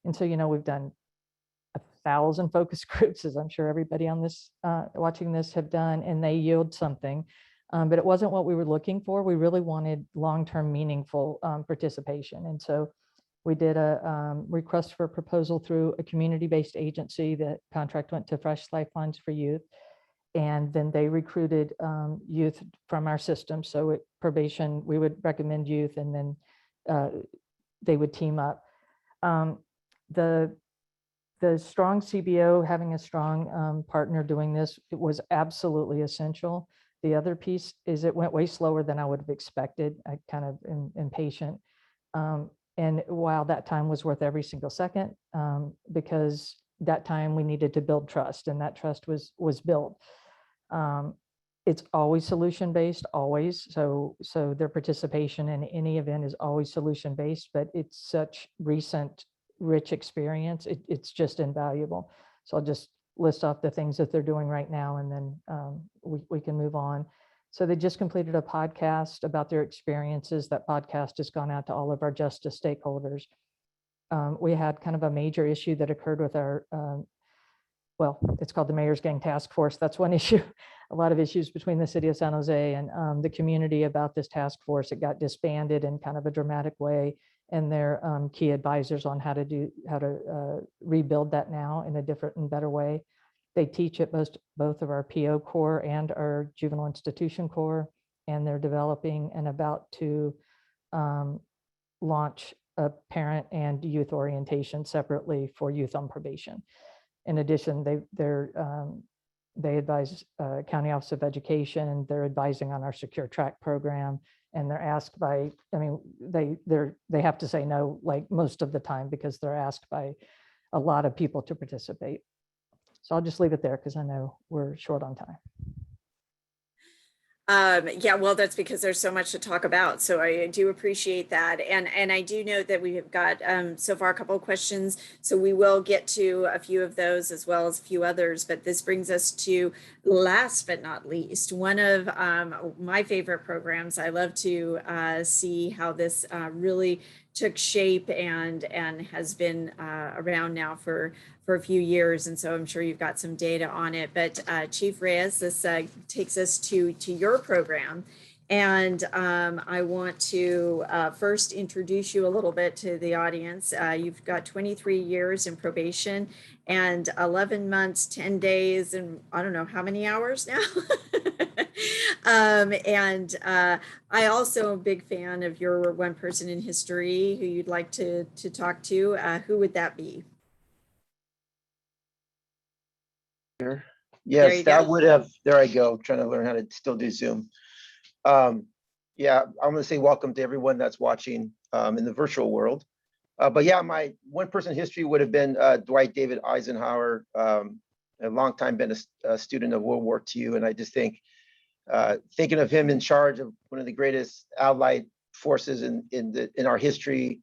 And so, we've done 1,000 focus groups, as I'm sure everybody on this watching this have done, and they yield something. But it wasn't what we were looking for. We really wanted long-term meaningful participation. And so we did a request for a proposal through a community-based agency. The contract went to Fresh Lifelines for Youth. And then they recruited youth from our system. So at probation, we would recommend youth, and then they would team up. The strong CBO, having a strong partner doing this, it was absolutely essential. The other piece is it went way slower than I would have expected. I kind of am impatient. And while that time was worth every single second, because that time we needed to build trust, and that trust was built. It's always solution-based, always. So their participation in any event is always solution-based, but it's such recent, rich experience. It's just invaluable. So I'll just list off the things that they're doing right now, and then we can move on. So they just completed a podcast about their experiences. That podcast has gone out to all of our justice stakeholders. We had kind of a major issue that occurred with our, well, it's called the Mayor's Gang Task Force. That's one issue. A lot of issues between the city of San Jose and the community about this task force. It got disbanded in kind of a dramatic way, and their key advisors on how to rebuild that now in a different and better way. They teach at both of our PO core and our juvenile institution core, and they're developing and about to launch a parent and youth orientation separately for youth on probation. In addition, they advise County Office of Education, and they're advising on our secure track program. And they're asked by, I mean, they have to say no, like most of the time, because they're asked by a lot of people to participate. So I'll just leave it there because I know we're short on time. Yeah, well, that's because there's so much to talk about. So I do appreciate that. And I do know that we have got so far a couple of questions. So we will get to a few of those as well as a few others. But this brings us to, last but not least, one of my favorite programs. I love to see how this really took shape and has been around now for a few years. And so I'm sure you've got some data on it. But Chief Reyes, this takes us to your program. And I want to first introduce you a little bit to the audience. You've got 23 years in probation and 11 months, 10 days, and I don't know how many hours now. I also am a big fan of your one person in history who you'd like to talk to. Who would that be? Yes, that would have, there I go, trying to learn how to still do Zoom. Yeah, I'm going to say welcome to everyone that's watching in the virtual world. But yeah, my one person history would have been Dwight David Eisenhower, a long time been a student of World War II. And I just think, thinking of him in charge of one of the greatest allied forces in our history,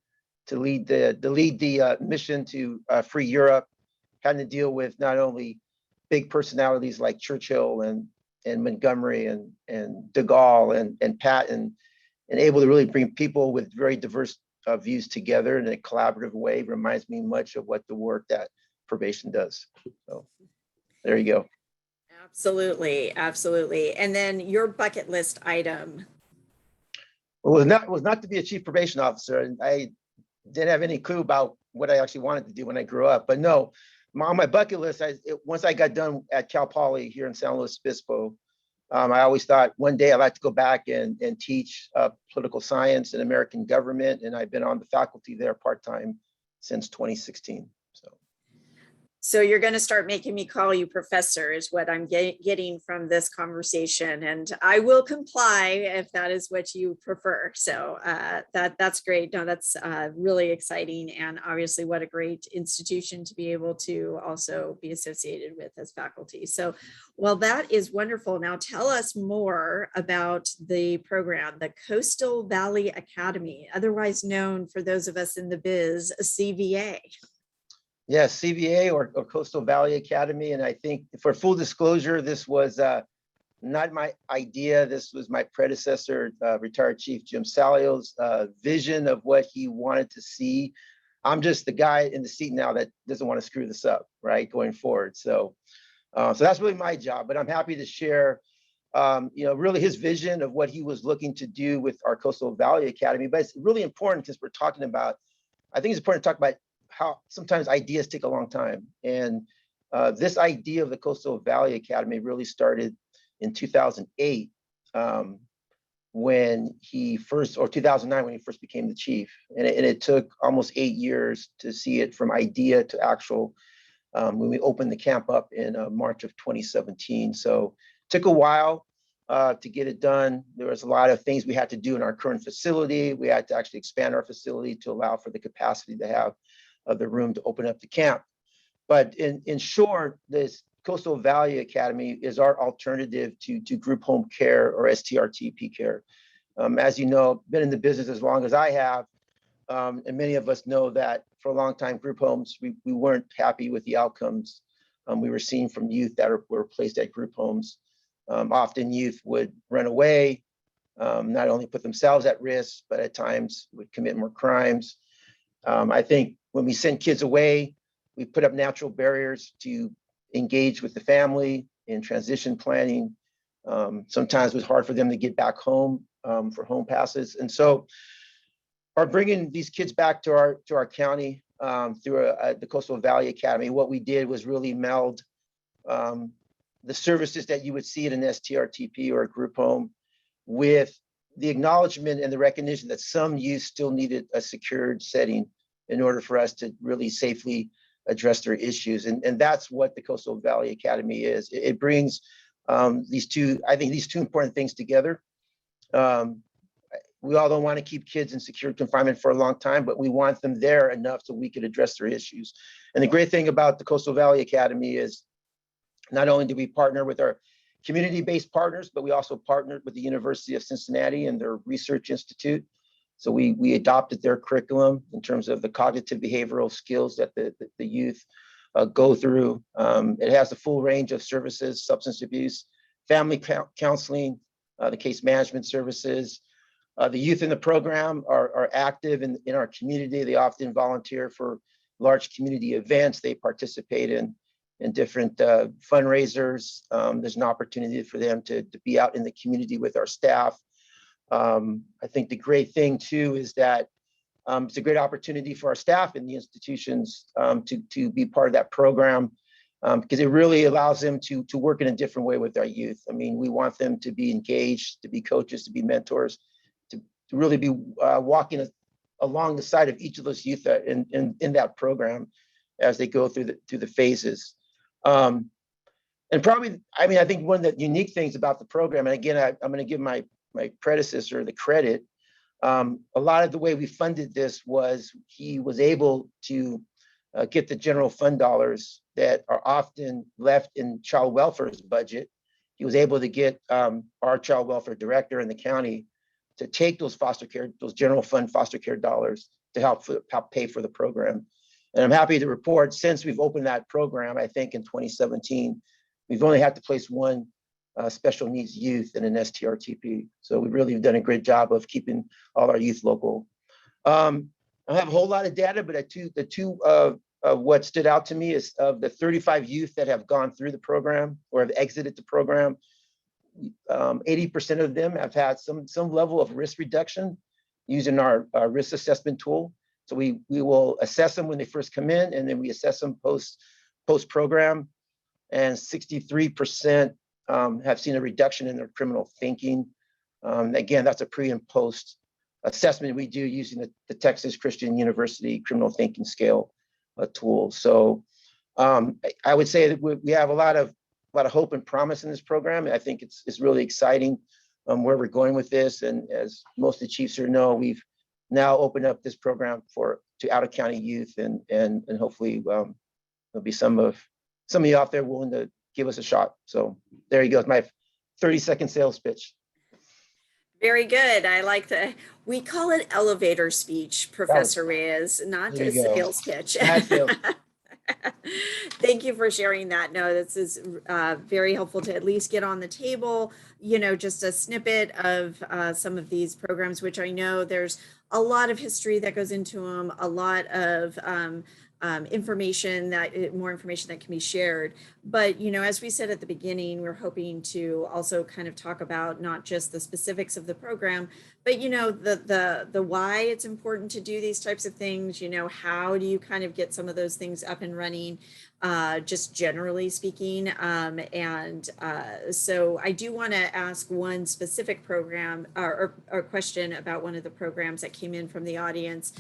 to lead the mission to free Europe, having to deal with not only big personalities like Churchill and Montgomery and de Gaulle and Patton, and able to really bring people with very diverse views together in a collaborative way, reminds me much of what the work that probation does. So there you go. Absolutely, absolutely. And then your bucket list item. Well, it was not to be a chief probation officer, and I didn't have any clue about what I actually wanted to do when I grew up. But no, on my bucket list, once I got done at Cal Poly here in San Luis Obispo, I always thought one day I'd like to go back and teach political science and American government. And I've been on the faculty there part-time since 2016. So you're going to start making me call you professor is what I'm getting from this conversation. And I will comply if that is what you prefer. So that's great. No, that's really exciting. And obviously what a great institution to be able to also be associated with as faculty. So, well, that is wonderful. Now tell us more about the program, the Coastal Valley Academy, otherwise known for those of us in the biz, CVA. Yes, CVA or Coastal Valley Academy. And I think for full disclosure, this was not my idea. This was my predecessor, retired Chief Jim Salio's vision of what he wanted to see I'm just the guy in the seat now that doesn't want to screw this up, right, going forward. So, so that's really my job. But I'm happy to share, really his vision of what he was looking to do with our Coastal Valley Academy. But it's really important because we're talking about, I think it's important to talk about how sometimes ideas take a long time. And this idea of the Coastal Valley Academy really started in 2008 when he first, or 2009 when he first became the chief. And it took almost 8 years to see it from idea to actual, when we opened the camp up in March of 2017. So it took a while to get it done. There was a lot of things we had to do in our current facility. We had to actually expand our facility to allow for the capacity to have the room to open up the camp. But in short, this Coastal Valley Academy is our alternative to group home care or STRTP care. As you know, been in the business as long as I have, and many of us know that for a long time, group homes, we weren't happy with the outcomes we were seeing from youth that were placed at group homes. Often youth would run away, not only put themselves at risk, but at times would commit more crimes. I think when we send kids away, we put up natural barriers to engage with the family in transition planning. Sometimes it was hard for them to get back home for home passes. And so by bringing these kids back to our county through the Coastal Valley Academy, what we did was really meld the services that you would see in an STRTP or a group home with the acknowledgement and the recognition that some youth still needed a secured setting in order for us to really safely address their issues. And that's what the Coastal Valley Academy is. It brings these two important things together. We all don't want to keep kids in secure confinement for a long time, but we want them there enough so we could address their issues. And the great thing about the Coastal Valley Academy is not only do we partner with our community-based partners, but we also partnered with the University of Cincinnati and their research institute. So we adopted their curriculum in terms of the cognitive behavioral skills that the youth go through. It has a full range of services: substance abuse, family counseling, the case management services. The youth in the program are active in our community. They often volunteer for large community events. They participate in different fundraisers. There's an opportunity for them to be out in the community with our staff. I think the great thing too is that it's a great opportunity for our staff in the institutions to be part of that program because it really allows them to work in a different way with our youth. I mean, we want them to be engaged, to be coaches, to be mentors, to really be walking along the side of each of those youth in that program as they go through the phases. And probably, I mean, I think one of the unique things about the program, and again, I'm going to give my predecessor the credit. A lot of the way we funded this was he was able to get the general fund dollars that are often left in child welfare's budget. He was able to get our child welfare director in the county to take those general fund foster care dollars to help pay for the program. And I'm happy to report, since we've opened that program, I think in 2017, we've only had to place one special needs youth in an STRTP. So we really have done a great job of keeping all our youth local. I don't have a whole lot of data, but the two what stood out to me is of the 35 youth that have gone through the program or have exited the program, 80% of them have had some level of risk reduction using our risk assessment tool. So we will assess them when they first come in, and then we assess them post program. And 63% have seen a reduction in their criminal thinking. Again, that's a pre and post assessment we do using the Texas Christian University criminal thinking scale tool. So I would say that we have a lot of hope and promise in this program. I think it's really exciting where we're going with this. And as most of the chiefs here know, we've now opened up this program to out of county youth, and hopefully there'll be some of you out there willing to give us a shot. So there you go. It's my 30-second sales pitch. Very good. I like we call it elevator speech, Professor Reyes, not a sales pitch. Thank you for sharing that. No, this is very helpful to at least get on the table, just a snippet of some of these programs, which I know there's a lot of history that goes into them, a lot of information more information that can be shared. But, as we said at the beginning, we're hoping to also kind of talk about not just the specifics of the program, but, the why it's important to do these types of things, how do you kind of get some of those things up and running, just generally speaking. So I do want to ask one specific program or question about one of the programs that came in from the audience.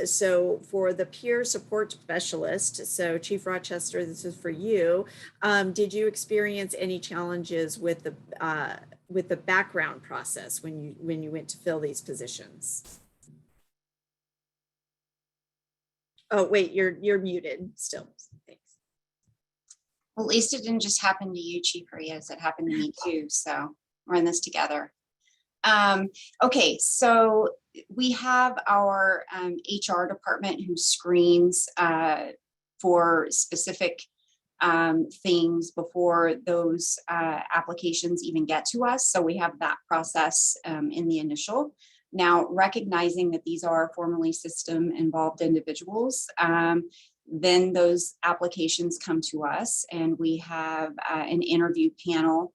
So for the peer support specialist, so Chief Rochester, this is for you. Did you experience any challenges with the background process when you went to fill these positions? Oh, wait, you're muted still. Thanks. Well, at least it didn't just happen to you, Chief Rios. It happened to me too. So we're in this together. Okay, so we have our HR department who screens for specific things before those applications even get to us. So we have that process in the initial. Now, recognizing that these are formally system involved individuals, then those applications come to us and we have an interview panel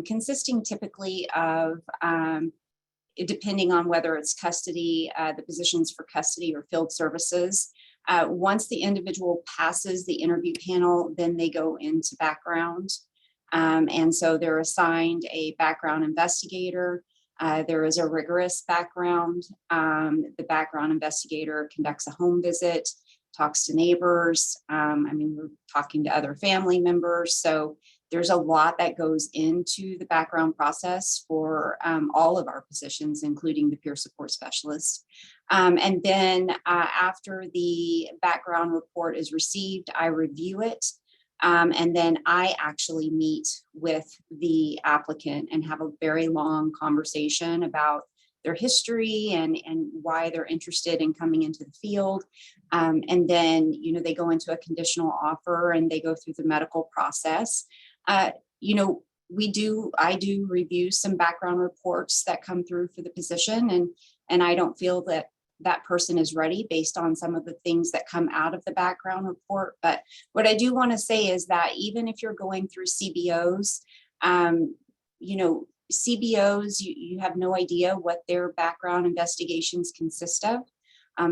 consisting typically of, depending on whether it's custody, the positions for custody or field services. Once the individual passes the interview panel, then they go into background. And so they're assigned a background investigator. There is a rigorous background. The background investigator conducts a home visit, talks to neighbors. We're talking to other family members. So there's a lot that goes into the background process for all of our positions, including the peer support specialist. And then after the background report is received, I review it. And then I actually meet with the applicant and have a very long conversation about their history and why they're interested in coming into the field. And then, they go into a conditional offer and they go through the medical process. I do review some background reports that come through for the position, and I don't feel that that person is ready based on some of the things that come out of the background report. But what I do want to say is that even if you're going through CBOs, CBOs, you have no idea what their background investigations consist of.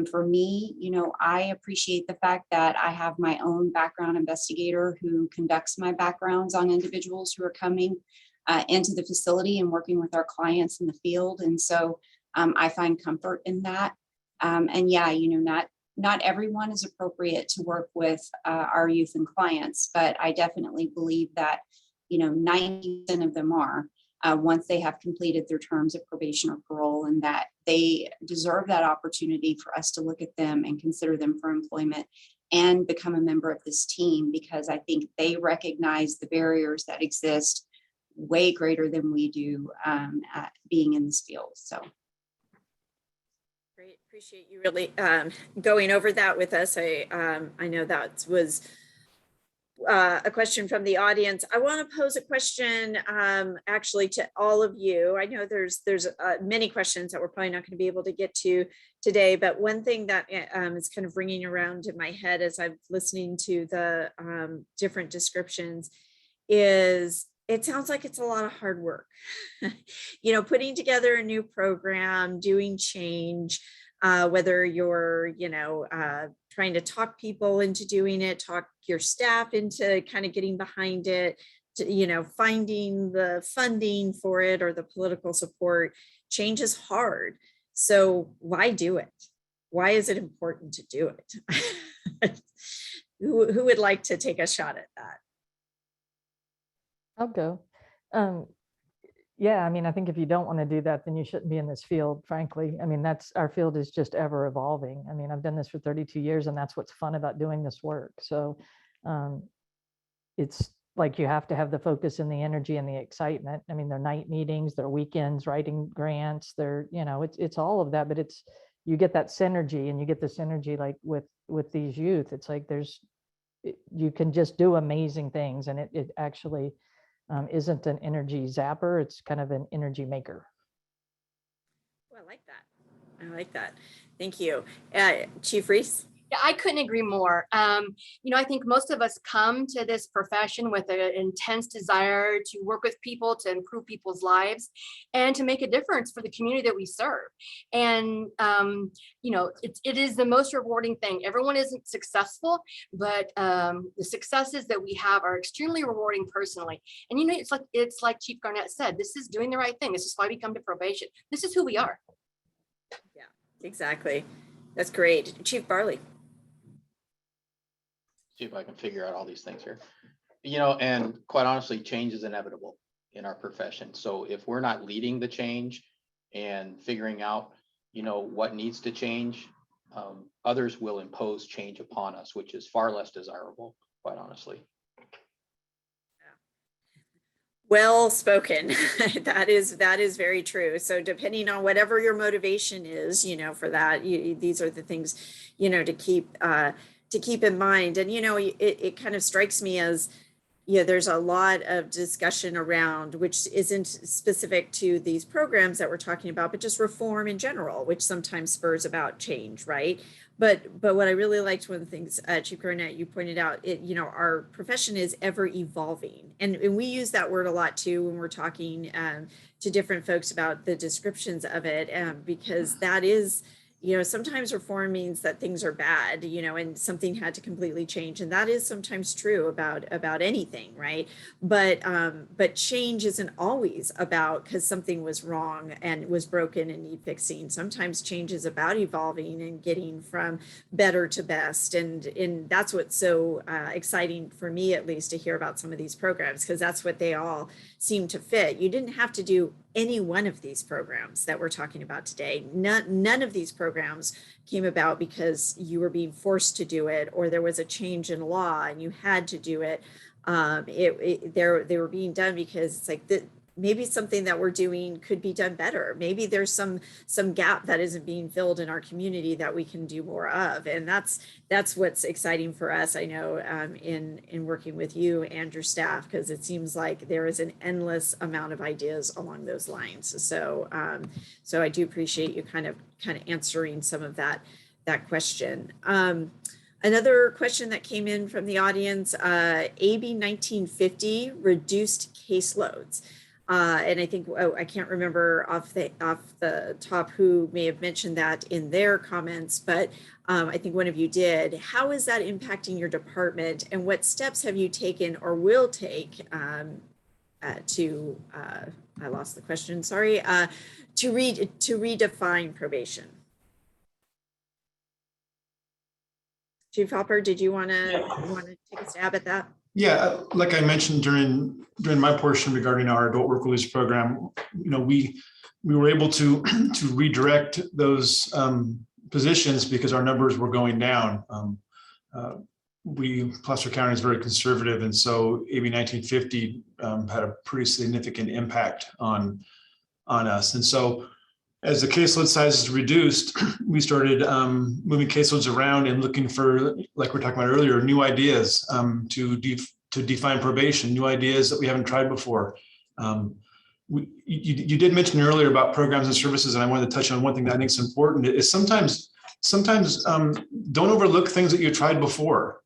For me, I appreciate the fact that I have my own background investigator who conducts my backgrounds on individuals who are coming into the facility and working with our clients in the field. And so I find comfort in that. And yeah, not everyone is appropriate to work with our youth and clients, but I definitely believe that, 90% of them are. Once they have completed their terms of probation or parole, and that they deserve that opportunity for us to look at them and consider them for employment and become a member of this team, because I think they recognize the barriers that exist way greater than we do at being in this field. So. Great, appreciate you really going over that with us. I know that was a question from the audience. I want to pose a question actually to all of you. I know there's many questions that we're probably not going to be able to get to today, but one thing that is kind of ringing around in my head as I'm listening to the different descriptions is it sounds like it's a lot of hard work. Putting together a new program, doing change, whether you're, trying to talk people into doing it, talk your staff into kind of getting behind it, to, finding the funding for it or the political support. Change is hard. So why do it? Why is it important to do it? Who would like to take a shot at that? I'll go. Yeah, I think if you don't want to do that, then you shouldn't be in this field, frankly. Our field is just ever evolving. I've done this for 32 years and that's what's fun about doing this work. So it's like you have to have the focus and the energy and the excitement. They're night meetings, they're weekends, writing grants, it's all of that, but you get that synergy, and you get the synergy like with these youth. It's like there's you can just do amazing things, and it actually isn't an energy zapper. It's kind of an energy maker. Oh, I like that. I like that. Thank you. Chief Reese? Yeah, I couldn't agree more. I think most of us come to this profession with an intense desire to work with people, to improve people's lives, and to make a difference for the community that we serve. And, it is the most rewarding thing. Everyone isn't successful, but the successes that we have are extremely rewarding personally. And, it's like Chief Garnett said, this is doing the right thing. This is why we come to probation. This is who we are. Yeah, exactly. That's great. Chief Barley? See if I can figure out all these things here. And quite honestly, change is inevitable in our profession. So if we're not leading the change and figuring out, what needs to change, others will impose change upon us, which is far less desirable, quite honestly. Well spoken. That is very true. So depending on whatever your motivation is, for that, these are the things, to keep in mind. And, it kind of strikes me as, there's a lot of discussion around, which isn't specific to these programs that we're talking about, but just reform in general, which sometimes spurs about change, right? But what I really liked, one of the things, Chief Garnett, you pointed out, our profession is ever evolving. And we use that word a lot too when we're talking to different folks about the descriptions of it, because that is, sometimes reform means that things are bad, and something had to completely change. And that is sometimes true about anything, right? But change isn't always about because something was wrong and was broken and need fixing. Sometimes change is about evolving and getting from better to best. And that's what's so exciting for me, at least, to hear about some of these programs, because that's what they all seem to fit. You didn't have to do any one of these programs that we're talking about today. None of these programs came about because you were being forced to do it, or there was a change in law and you had to do it. They were being done because it's like maybe something that we're doing could be done better. Maybe there's some gap that isn't being filled in our community that we can do more of. And that's what's exciting for us, I know, in working with you and your staff, because it seems like there is an endless amount of ideas along those lines. So I do appreciate you kind of answering some of that question. Another question that came in from the audience, AB 1950 reduced caseloads. And I think, I can't remember off the top who may have mentioned that in their comments, but I think one of you did. How is that impacting your department, and what steps have you taken or will take to, I lost the question, sorry, to redefine probation? Chief Hopper, did you want to take a stab at that? Yeah, like I mentioned during my portion regarding our adult work release program, we were able to redirect those positions because our numbers were going down. Placer County is very conservative, and so AB 1950 had a pretty significant impact on us. And so as the caseload size is reduced, we started moving caseloads around and looking for, like we're talking about earlier, new ideas to define probation, new ideas that we haven't tried before. You did mention earlier about programs and services, and I wanted to touch on one thing that I think is important, is sometimes don't overlook things that you tried before.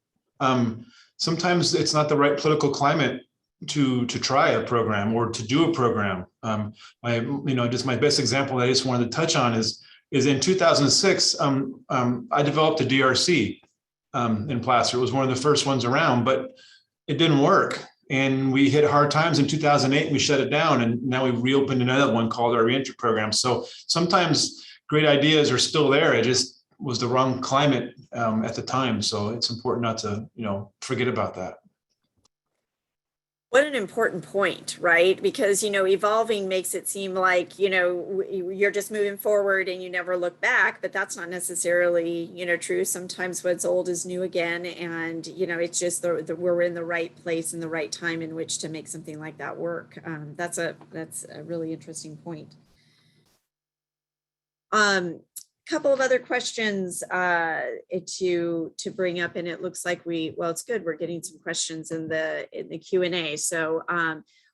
Sometimes it's not the right political climate to try a program or to do a program. Just my best example that I just wanted to touch on is in 2006, I developed a DRC in Placer. It was one of the first ones around, but it didn't work. And we hit hard times in 2008 and we shut it down. And now we've reopened another one called our reentry program. So sometimes great ideas are still there. It just was the wrong climate at the time. So it's important not to, forget about that. What an important point, right? Because, evolving makes it seem like, you're just moving forward and you never look back, but that's not necessarily, true. Sometimes what's old is new again. And, it's just we're in the right place and the right time in which to make something like that work. That's a really interesting point. couple of other questions to bring up, and it looks like well, it's good. We're getting some questions in the Q&A. So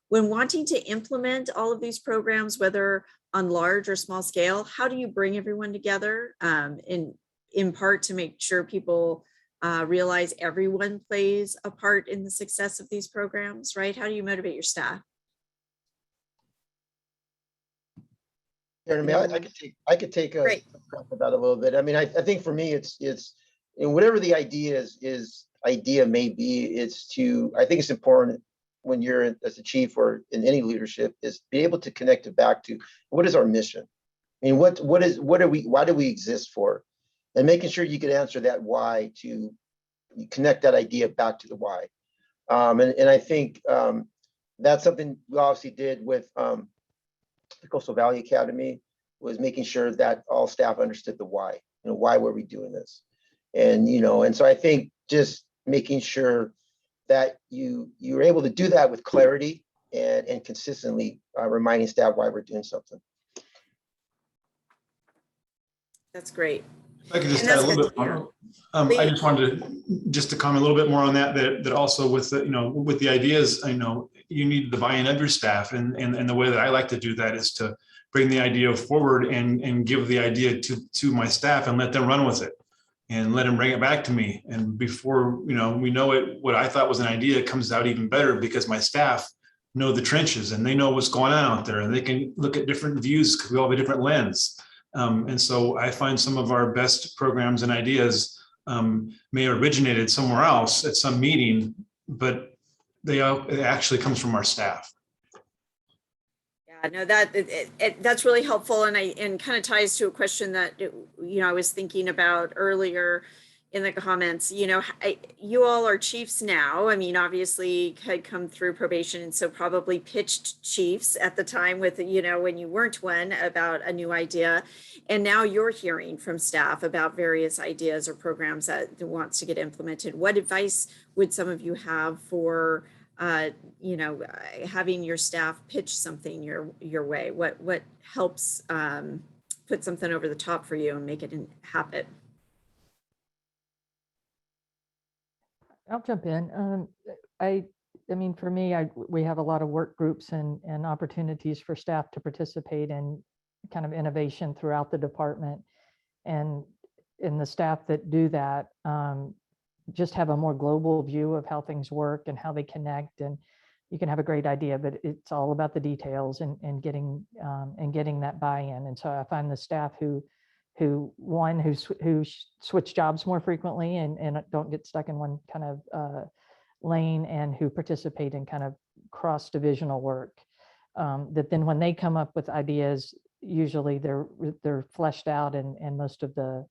when wanting to implement all of these programs, whether on large or small scale, how do you bring everyone together in part to make sure people realize everyone plays a part in the success of these programs, right? How do you motivate your staff? Yeah, I mean, I could take a Great. crack at that a little bit. I mean, I think for me, it's and whatever the idea idea may be, I think it's important when you're as a chief or in any leadership is be able to connect it back to what is our mission? I mean, why do we exist for? And making sure you can answer that why to connect that idea back to the why. And I think that's something we obviously did with the Coastal Valley Academy, was making sure that all staff understood the why. Why were we doing this? And so I think just making sure that you're able to do that with clarity and consistently reminding staff why we're doing something. That's great. I could just And add a that's little good bit to hear. more. I just wanted to comment a little bit more on that also with the, with the ideas, you need the buy-in of your staff. And the way that I like to do that is to bring the idea forward and give the idea to my staff and let them run with it and let them bring it back to me. And before, we know it, what I thought was an idea comes out even better because my staff know the trenches and they know what's going on out there and they can look at different views because we all have a different lens. And so I find some of our best programs and ideas may have originated somewhere else at some meeting, but it actually comes from our staff. Yeah, no, that's really helpful, and kind of ties to a question that I was thinking about earlier in the comments. You all are chiefs now. I mean, obviously had come through probation, and so probably pitched chiefs at the time with when you weren't one about a new idea, and now you're hearing from staff about various ideas or programs that wants to get implemented. What advice would some of you have for having your staff pitch something your way? What helps put something over the top for you and make it happen? I'll jump in. I mean, for me, we have a lot of work groups and opportunities for staff to participate in kind of innovation throughout the department. And in the staff that do that, just have a more global view of how things work and how they connect. And you can have a great idea, but it's all about the details and getting that buy-in. And so I find the staff who switch jobs more frequently and don't get stuck in one kind of lane, and who participate in kind of cross-divisional work, that then when they come up with ideas, usually they're fleshed out and most of the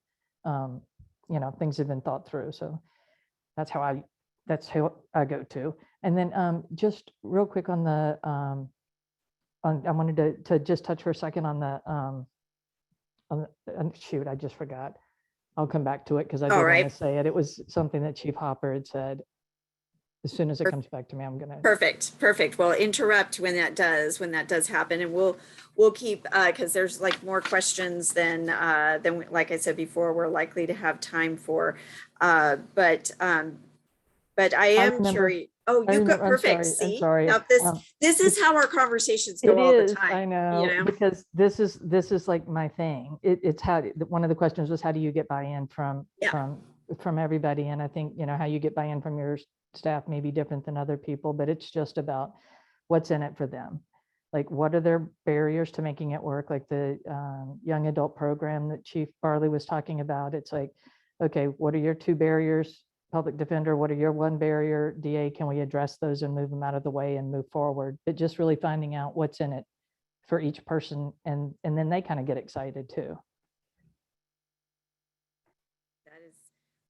things have been thought through. So that's how I go to. And then just real quick on the I wanted to just touch for a second on the shoot, I just forgot. I'll come back to it because I did want to say it. It was something that Chief Hopper had said. As soon as it comes back to me, I'm gonna. Perfect. Well, interrupt when that does happen, and we'll keep because there's like more questions than like I said before, we're likely to have time for. But I am curious. Oh, you've got perfect. See, now this is how our conversations go all the time. I know, because this is like my thing. It's how one of the questions was, how do you get buy-in from everybody? And I think how you get buy-in from your staff may be different than other people, but it's just about what's in it for them. Like, what are their barriers to making it work? Like the young adult program that Chief Barley was talking about. It's like, okay, what are your 2 barriers? Public defender, what are your 1 barrier? DA, can we address those and move them out of the way and move forward? But just really finding out what's in it for each person, and then they kind of get excited too.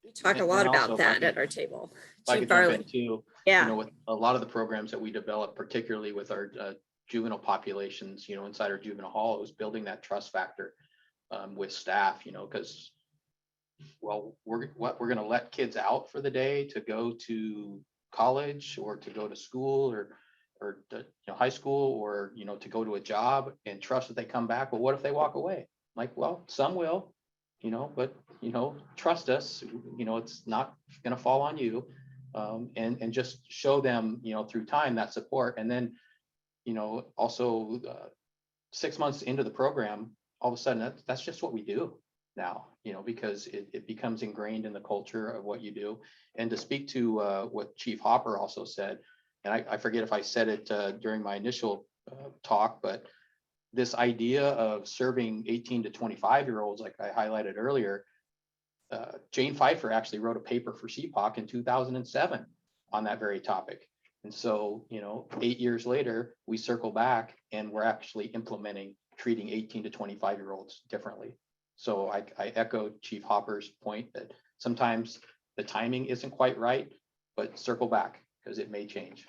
We talk a lot about that at our table. Chief Barley too. Yeah. With a lot of the programs that we develop, particularly with our juvenile populations, inside our juvenile hall, it was building that trust factor with staff, because we're going to let kids out for the day to go to college or to go to school or high school or to go to a job and trust that they come back. Well, what if they walk away? Like, well, some will, but, trust us, it's not going to fall on you. And just show them, through time that support. And then, also 6 months into the program, all of a sudden that's just what we do now, because it becomes ingrained in the culture of what you do. And to speak to what Chief Hopper also said, and I forget if I said it during my initial talk, but this idea of serving 18 to 25-year-olds, like I highlighted earlier, Jane Pfeiffer actually wrote a paper for CPOC in 2007 on that very topic. And so, 8 years later, we circle back and we're actually implementing treating 18 to 25-year-olds differently. So I echo Chief Hopper's point that sometimes the timing isn't quite right, but circle back because it may change.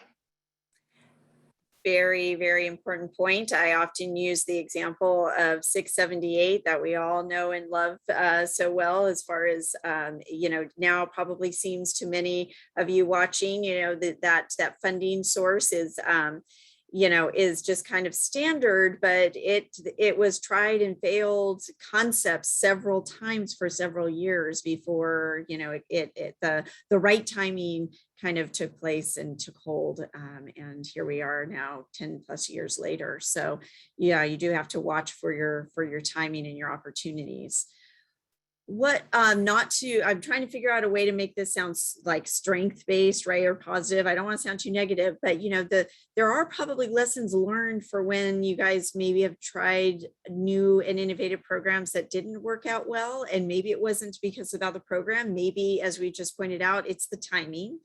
Very, very important point. I often use the example of 678 that we all know and love so well, as far as, now probably seems to many of you watching, that funding source is, is just kind of standard, but it was tried and failed concept several times for several years before, the right timing kind of took place and took hold. And here we are now 10 plus years later. So yeah, you do have to watch for your timing and your opportunities. I'm trying to figure out a way to make this sound like strength-based, right, or positive. I don't want to sound too negative, but there are probably lessons learned for when you guys maybe have tried new and innovative programs that didn't work out well. And maybe it wasn't because about the program. Maybe, as we just pointed out, it's the timing,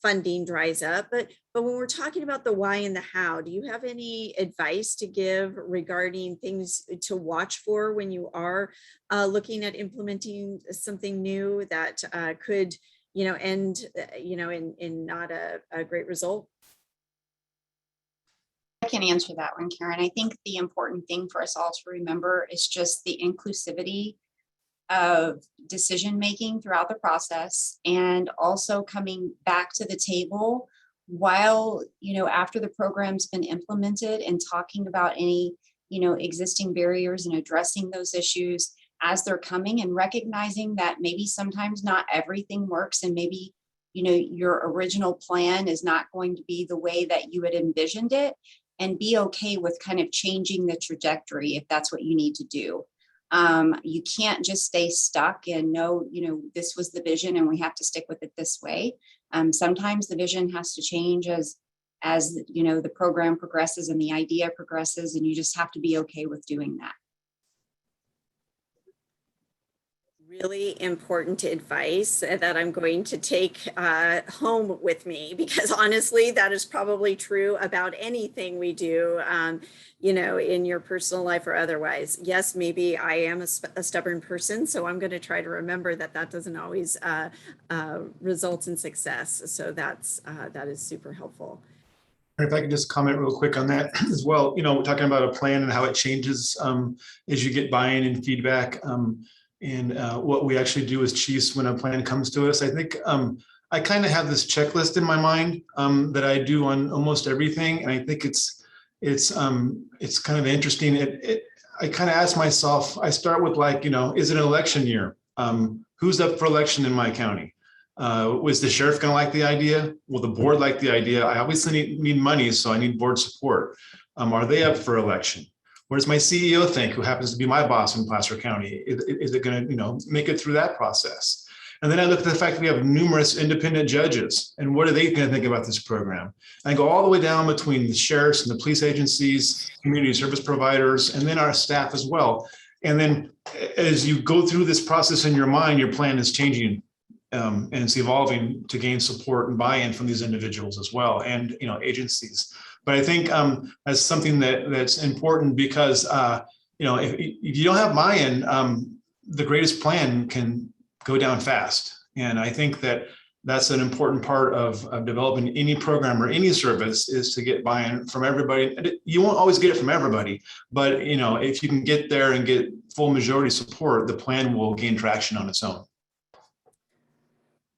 funding dries up. But when we're talking about the why and the how, do you have any advice to give regarding things to watch for when you are looking at implementing something new that could, end, in not a great result? I can answer that one, Karen. I think the important thing for us all to remember is just the inclusivity of decision-making throughout the process, and also coming back to the table while, after the program's been implemented, and talking about any, existing barriers and addressing those issues as they're coming, and recognizing that maybe sometimes not everything works, and maybe, your original plan is not going to be the way that you had envisioned it, and be okay with kind of changing the trajectory if that's what you need to do. You can't just stay stuck and know, this was the vision and we have to stick with it this way. Sometimes the vision has to change as the program progresses and the idea progresses, and you just have to be okay with doing that. Really important advice that I'm going to take home with me, because honestly, that is probably true about anything we do, in your personal life or otherwise. Yes, maybe I am a stubborn person, so I'm going to try to remember that doesn't always result in success. So that is super helpful. If I could just comment real quick on that as well, talking about a plan and how it changes as you get buy-in and feedback. And what we actually do as chiefs when a plan comes to us. I think I kind of have this checklist in my mind that I do on almost everything, and I think it's kind of interesting. I kind of ask myself. I start with is it an election year? Who's up for election in my county? Was the sheriff going to like the idea? Will the board like the idea? I obviously need money, so I need board support. Are they up for election? What does my CEO think, who happens to be my boss in Placer County? Is it going to, make it through that process? And then I look at the fact that we have numerous independent judges, and what are they going to think about this program? And I go all the way down between the sheriffs and the police agencies, community service providers, and then our staff as well. And then as you go through this process in your mind, your plan is changing and it's evolving to gain support and buy-in from these individuals as well, and agencies. But I think that's something that's important, because if you don't have buy-in, the greatest plan can go down fast. And I think that's an important part of developing any program or any service, is to get buy-in from everybody. You won't always get it from everybody, but if you can get there and get full majority support, the plan will gain traction on its own.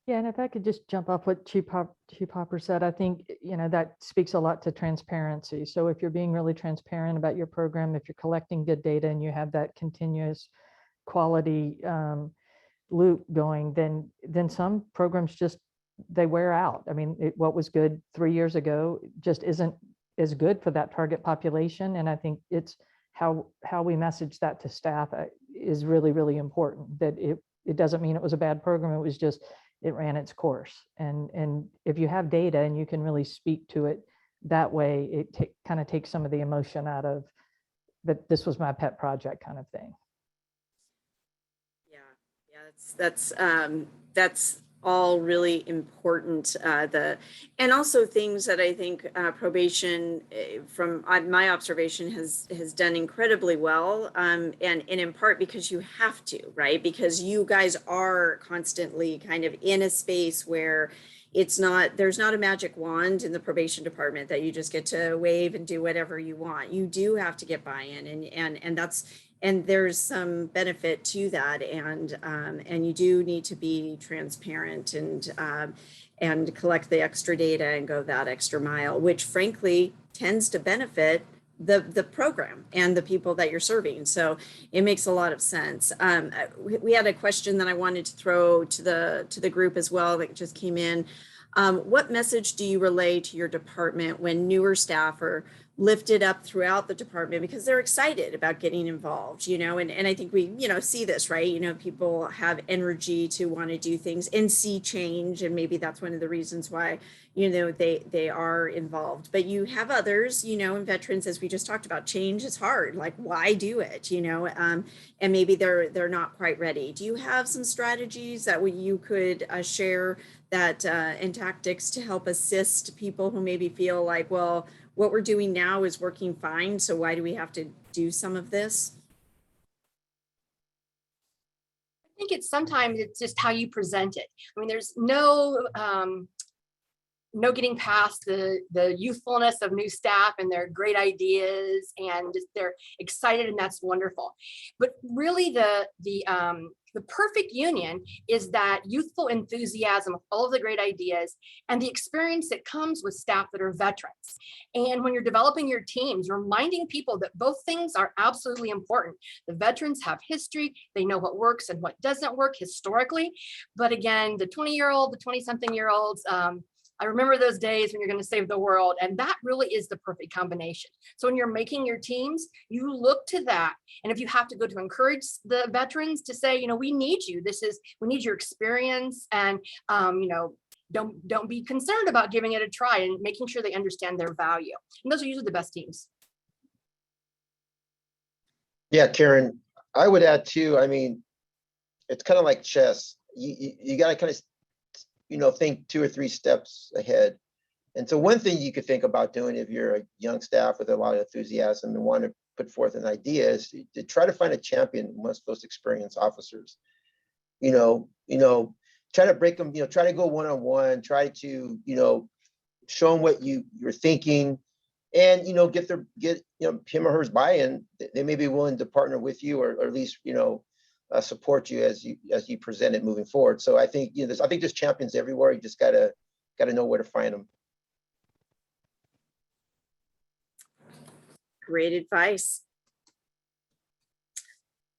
Yeah, and if I could just jump off what Chief Hopper said, I think, that speaks a lot to transparency. So if you're being really transparent about your program, if you're collecting good data and you have that continuous quality loop going, then some programs just, they wear out. I mean, what was good 3 years ago just isn't as good for that target population. And I think it's how we message that to staff is really, really important. That it doesn't mean it was a bad program. It was just, it ran its course. And if you have data and you can really speak to it that way, it kind of takes some of the emotion out of that this was my pet project kind of thing. Yeah, that's all really important. And also things that I think probation, from my observation, has done incredibly well, and in part because you have to, right? Because you guys are constantly kind of in a space where there's not a magic wand in the probation department that you just get to wave and do whatever you want. You do have to get buy-in, and there's some benefit to that, and you do need to be transparent and collect the extra data and go that extra mile, which frankly tends to benefit the program and the people that you're serving. So it makes a lot of sense. We had a question that I wanted to throw to the group as well that just came in. What message do you relay to your department when newer staff are lifted up throughout the department because they're excited about getting involved, and I think we, see this, right? People have energy to want to do things and see change. And maybe that's one of the reasons why, they are involved. But you have others, and veterans, as we just talked about, change is hard. Like, why do it, and maybe they're not quite ready. Do you have some strategies that you could share that and tactics to help assist people who maybe feel like, well, what we're doing now is working fine, so why do we have to do some of this? I think sometimes it's just how you present it. I mean, there's no getting past the youthfulness of new staff and their great ideas, and just they're excited, and that's wonderful. But really the perfect union is that youthful enthusiasm of all of the great ideas and the experience that comes with staff that are veterans. And when you're developing your teams, reminding people that both things are absolutely important. The veterans have history, they know what works and what doesn't work historically. But again, the 20-year-old, the 20-something-year-olds, I remember those days when you're going to save the world, and that really is the perfect combination. So when you're making your teams, you look to that. And if you have to go to encourage the veterans to say, we need you, we need your experience, and don't be concerned about giving it a try and making sure they understand their value. And those are usually the best teams. Yeah, Karen, I would add too, it's kind of like chess. You got to kind of think 2 or 3 steps ahead. And so one thing you could think about doing if you're a young staff with a lot of enthusiasm and want to put forth an idea is to try to find a champion amongst those experienced officers. Try to break them, try to go one-on-one, try to, show them what you're thinking, and, get him or her's buy-in. They may be willing to partner with you, or at least, support you as you present it moving forward. So I think there's champions everywhere. You just gotta know where to find them. Great advice.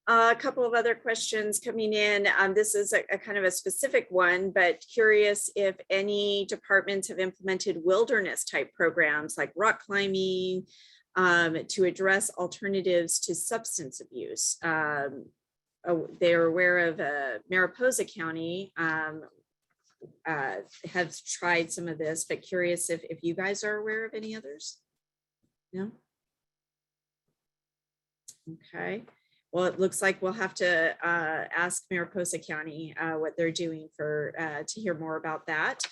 A couple of other questions coming in. This is a kind of a specific one, but curious if any departments have implemented wilderness type programs like rock climbing to address alternatives to substance abuse. They're aware of Mariposa County has tried some of this, but curious if you guys are aware of any others. No? Okay. Well, it looks like we'll have to ask Mariposa County what they're doing to hear more about that.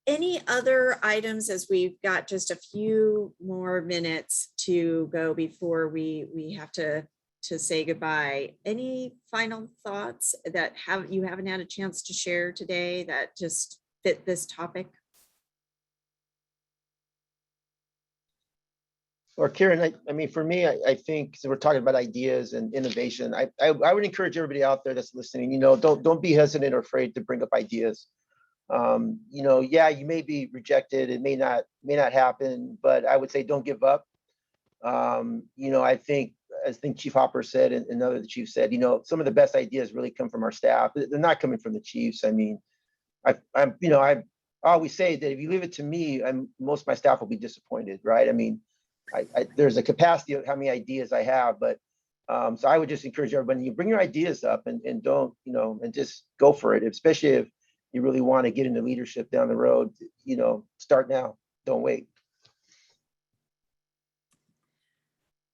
Any other items, as we've got just a few more minutes to go before we have to say goodbye? Any final thoughts that you haven't had a chance to share today that just fit this topic? Or Karen, for me, I think, so we're talking about ideas and innovation. I would encourage everybody out there that's listening, don't be hesitant or afraid to bring up ideas. You may be rejected, it may not happen, but I would say don't give up. I think as I think Chief Hopper said, and another the chief said, some of the best ideas really come from our staff. They're not coming from the chiefs. I mean, I always say that if you leave it to me, most of my staff will be disappointed, right? I mean, there's a capacity of how many ideas I have, but so I would just encourage everybody, you bring your ideas up and don't, and just go for it, especially if you really want to get into leadership down the road, start now, don't wait.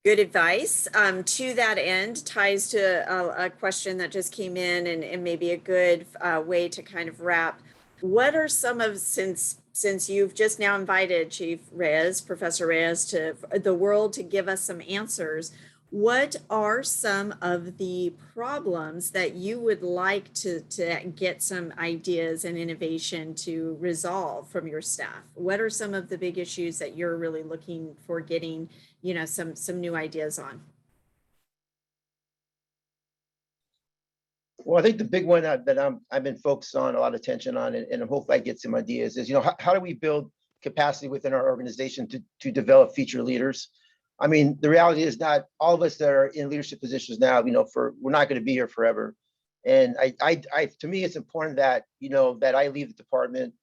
Good advice. To that end, ties to a question that just came in and maybe a good way to kind of wrap. What are some of, since you've just now invited Chief Reyes, Professor Reyes, to the world to give us some answers, what are some of the problems that you would like to get some ideas and innovation to resolve from your staff? What are some of the big issues that you're really looking for getting, some new ideas on? Well, I think the big one that I've been focused on a lot of attention on, and hopefully I get some ideas is, how do we build capacity within our organization to develop future leaders? I mean, the reality is not all of us that are in leadership positions now, we're not going to be here forever. And to me, it's important that, that I leave the department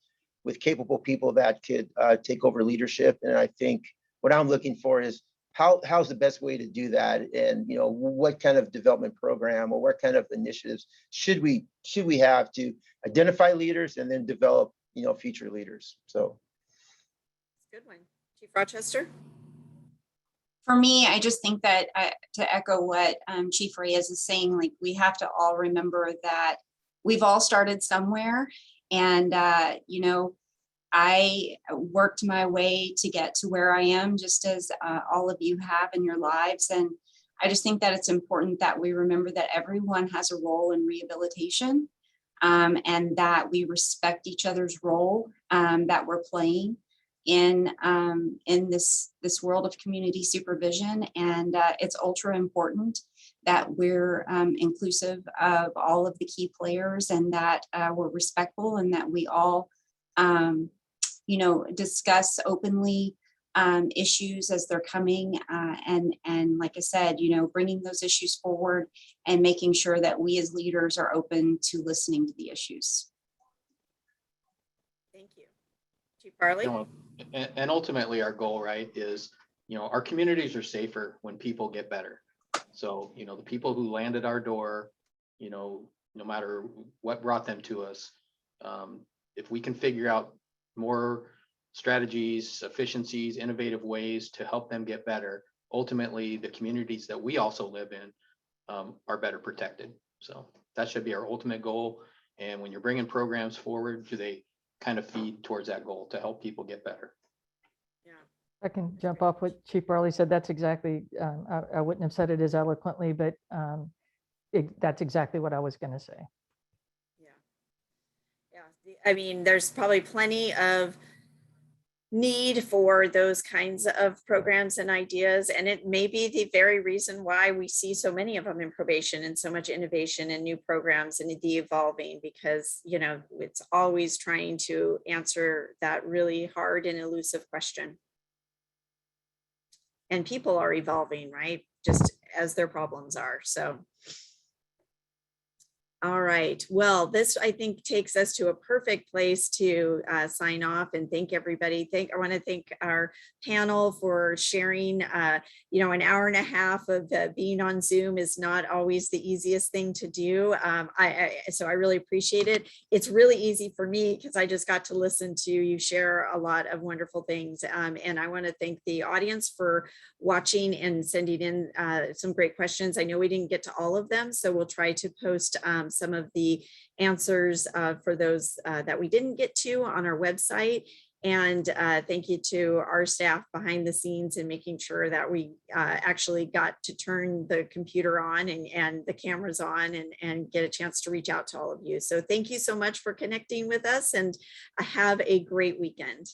with capable people that could take over leadership. And I think what I'm looking for is how's the best way to do that? And, what kind of development program or what kind of initiatives should we have to identify leaders and then develop, future leaders? So. Good one. Chief Rochester? For me, I just think that to echo what Chief Reyes is saying, like we have to all remember that we've all started somewhere. And, I worked my way to get to where I am, just as all of you have in your lives. And I just think that it's important that we remember that everyone has a role in rehabilitation, and that we respect each other's role that we're playing in this world of community supervision. And it's ultra important that we're inclusive of all of the key players, and that we're respectful, and that we all discuss openly issues as they're coming, and like I said, bringing those issues forward and making sure that we as leaders are open to listening to the issues. Thank you. Chief Farley? And ultimately our goal, right, is, our communities are safer when people get better. So, the people who landed our door, no matter what brought them to us, if we can figure out more strategies, efficiencies, innovative ways to help them get better, ultimately the communities that we also live in are better protected. So that should be our ultimate goal. And when you're bringing programs forward, do they kind of feed towards that goal to help people get better? Yeah. I can jump off what Chief Farley said. That's exactly, I wouldn't have said it as eloquently, but that's exactly what I was going to say. Yeah. I mean, there's probably plenty of need for those kinds of programs and ideas. And it may be the very reason why we see so many of them in probation and so much innovation and new programs and the evolving, because, it's always trying to answer that really hard and elusive question. And people are evolving, right? Just as their problems are. So. All right. Well, this, I think, takes us to a perfect place to sign off and thank everybody. I want to thank our panel for sharing. An hour and a half of being on Zoom is not always the easiest thing to do. So I really appreciate it. It's really easy for me because I just got to listen to you share a lot of wonderful things. And I want to thank the audience for watching and sending in some great questions. I know we didn't get to all of them, so we'll try to post some of the answers for those that we didn't get to on our website. And thank you to our staff behind the scenes and making sure that we actually got to turn the computer on and the cameras on and get a chance to reach out to all of you. So thank you so much for connecting with us, and have a great weekend.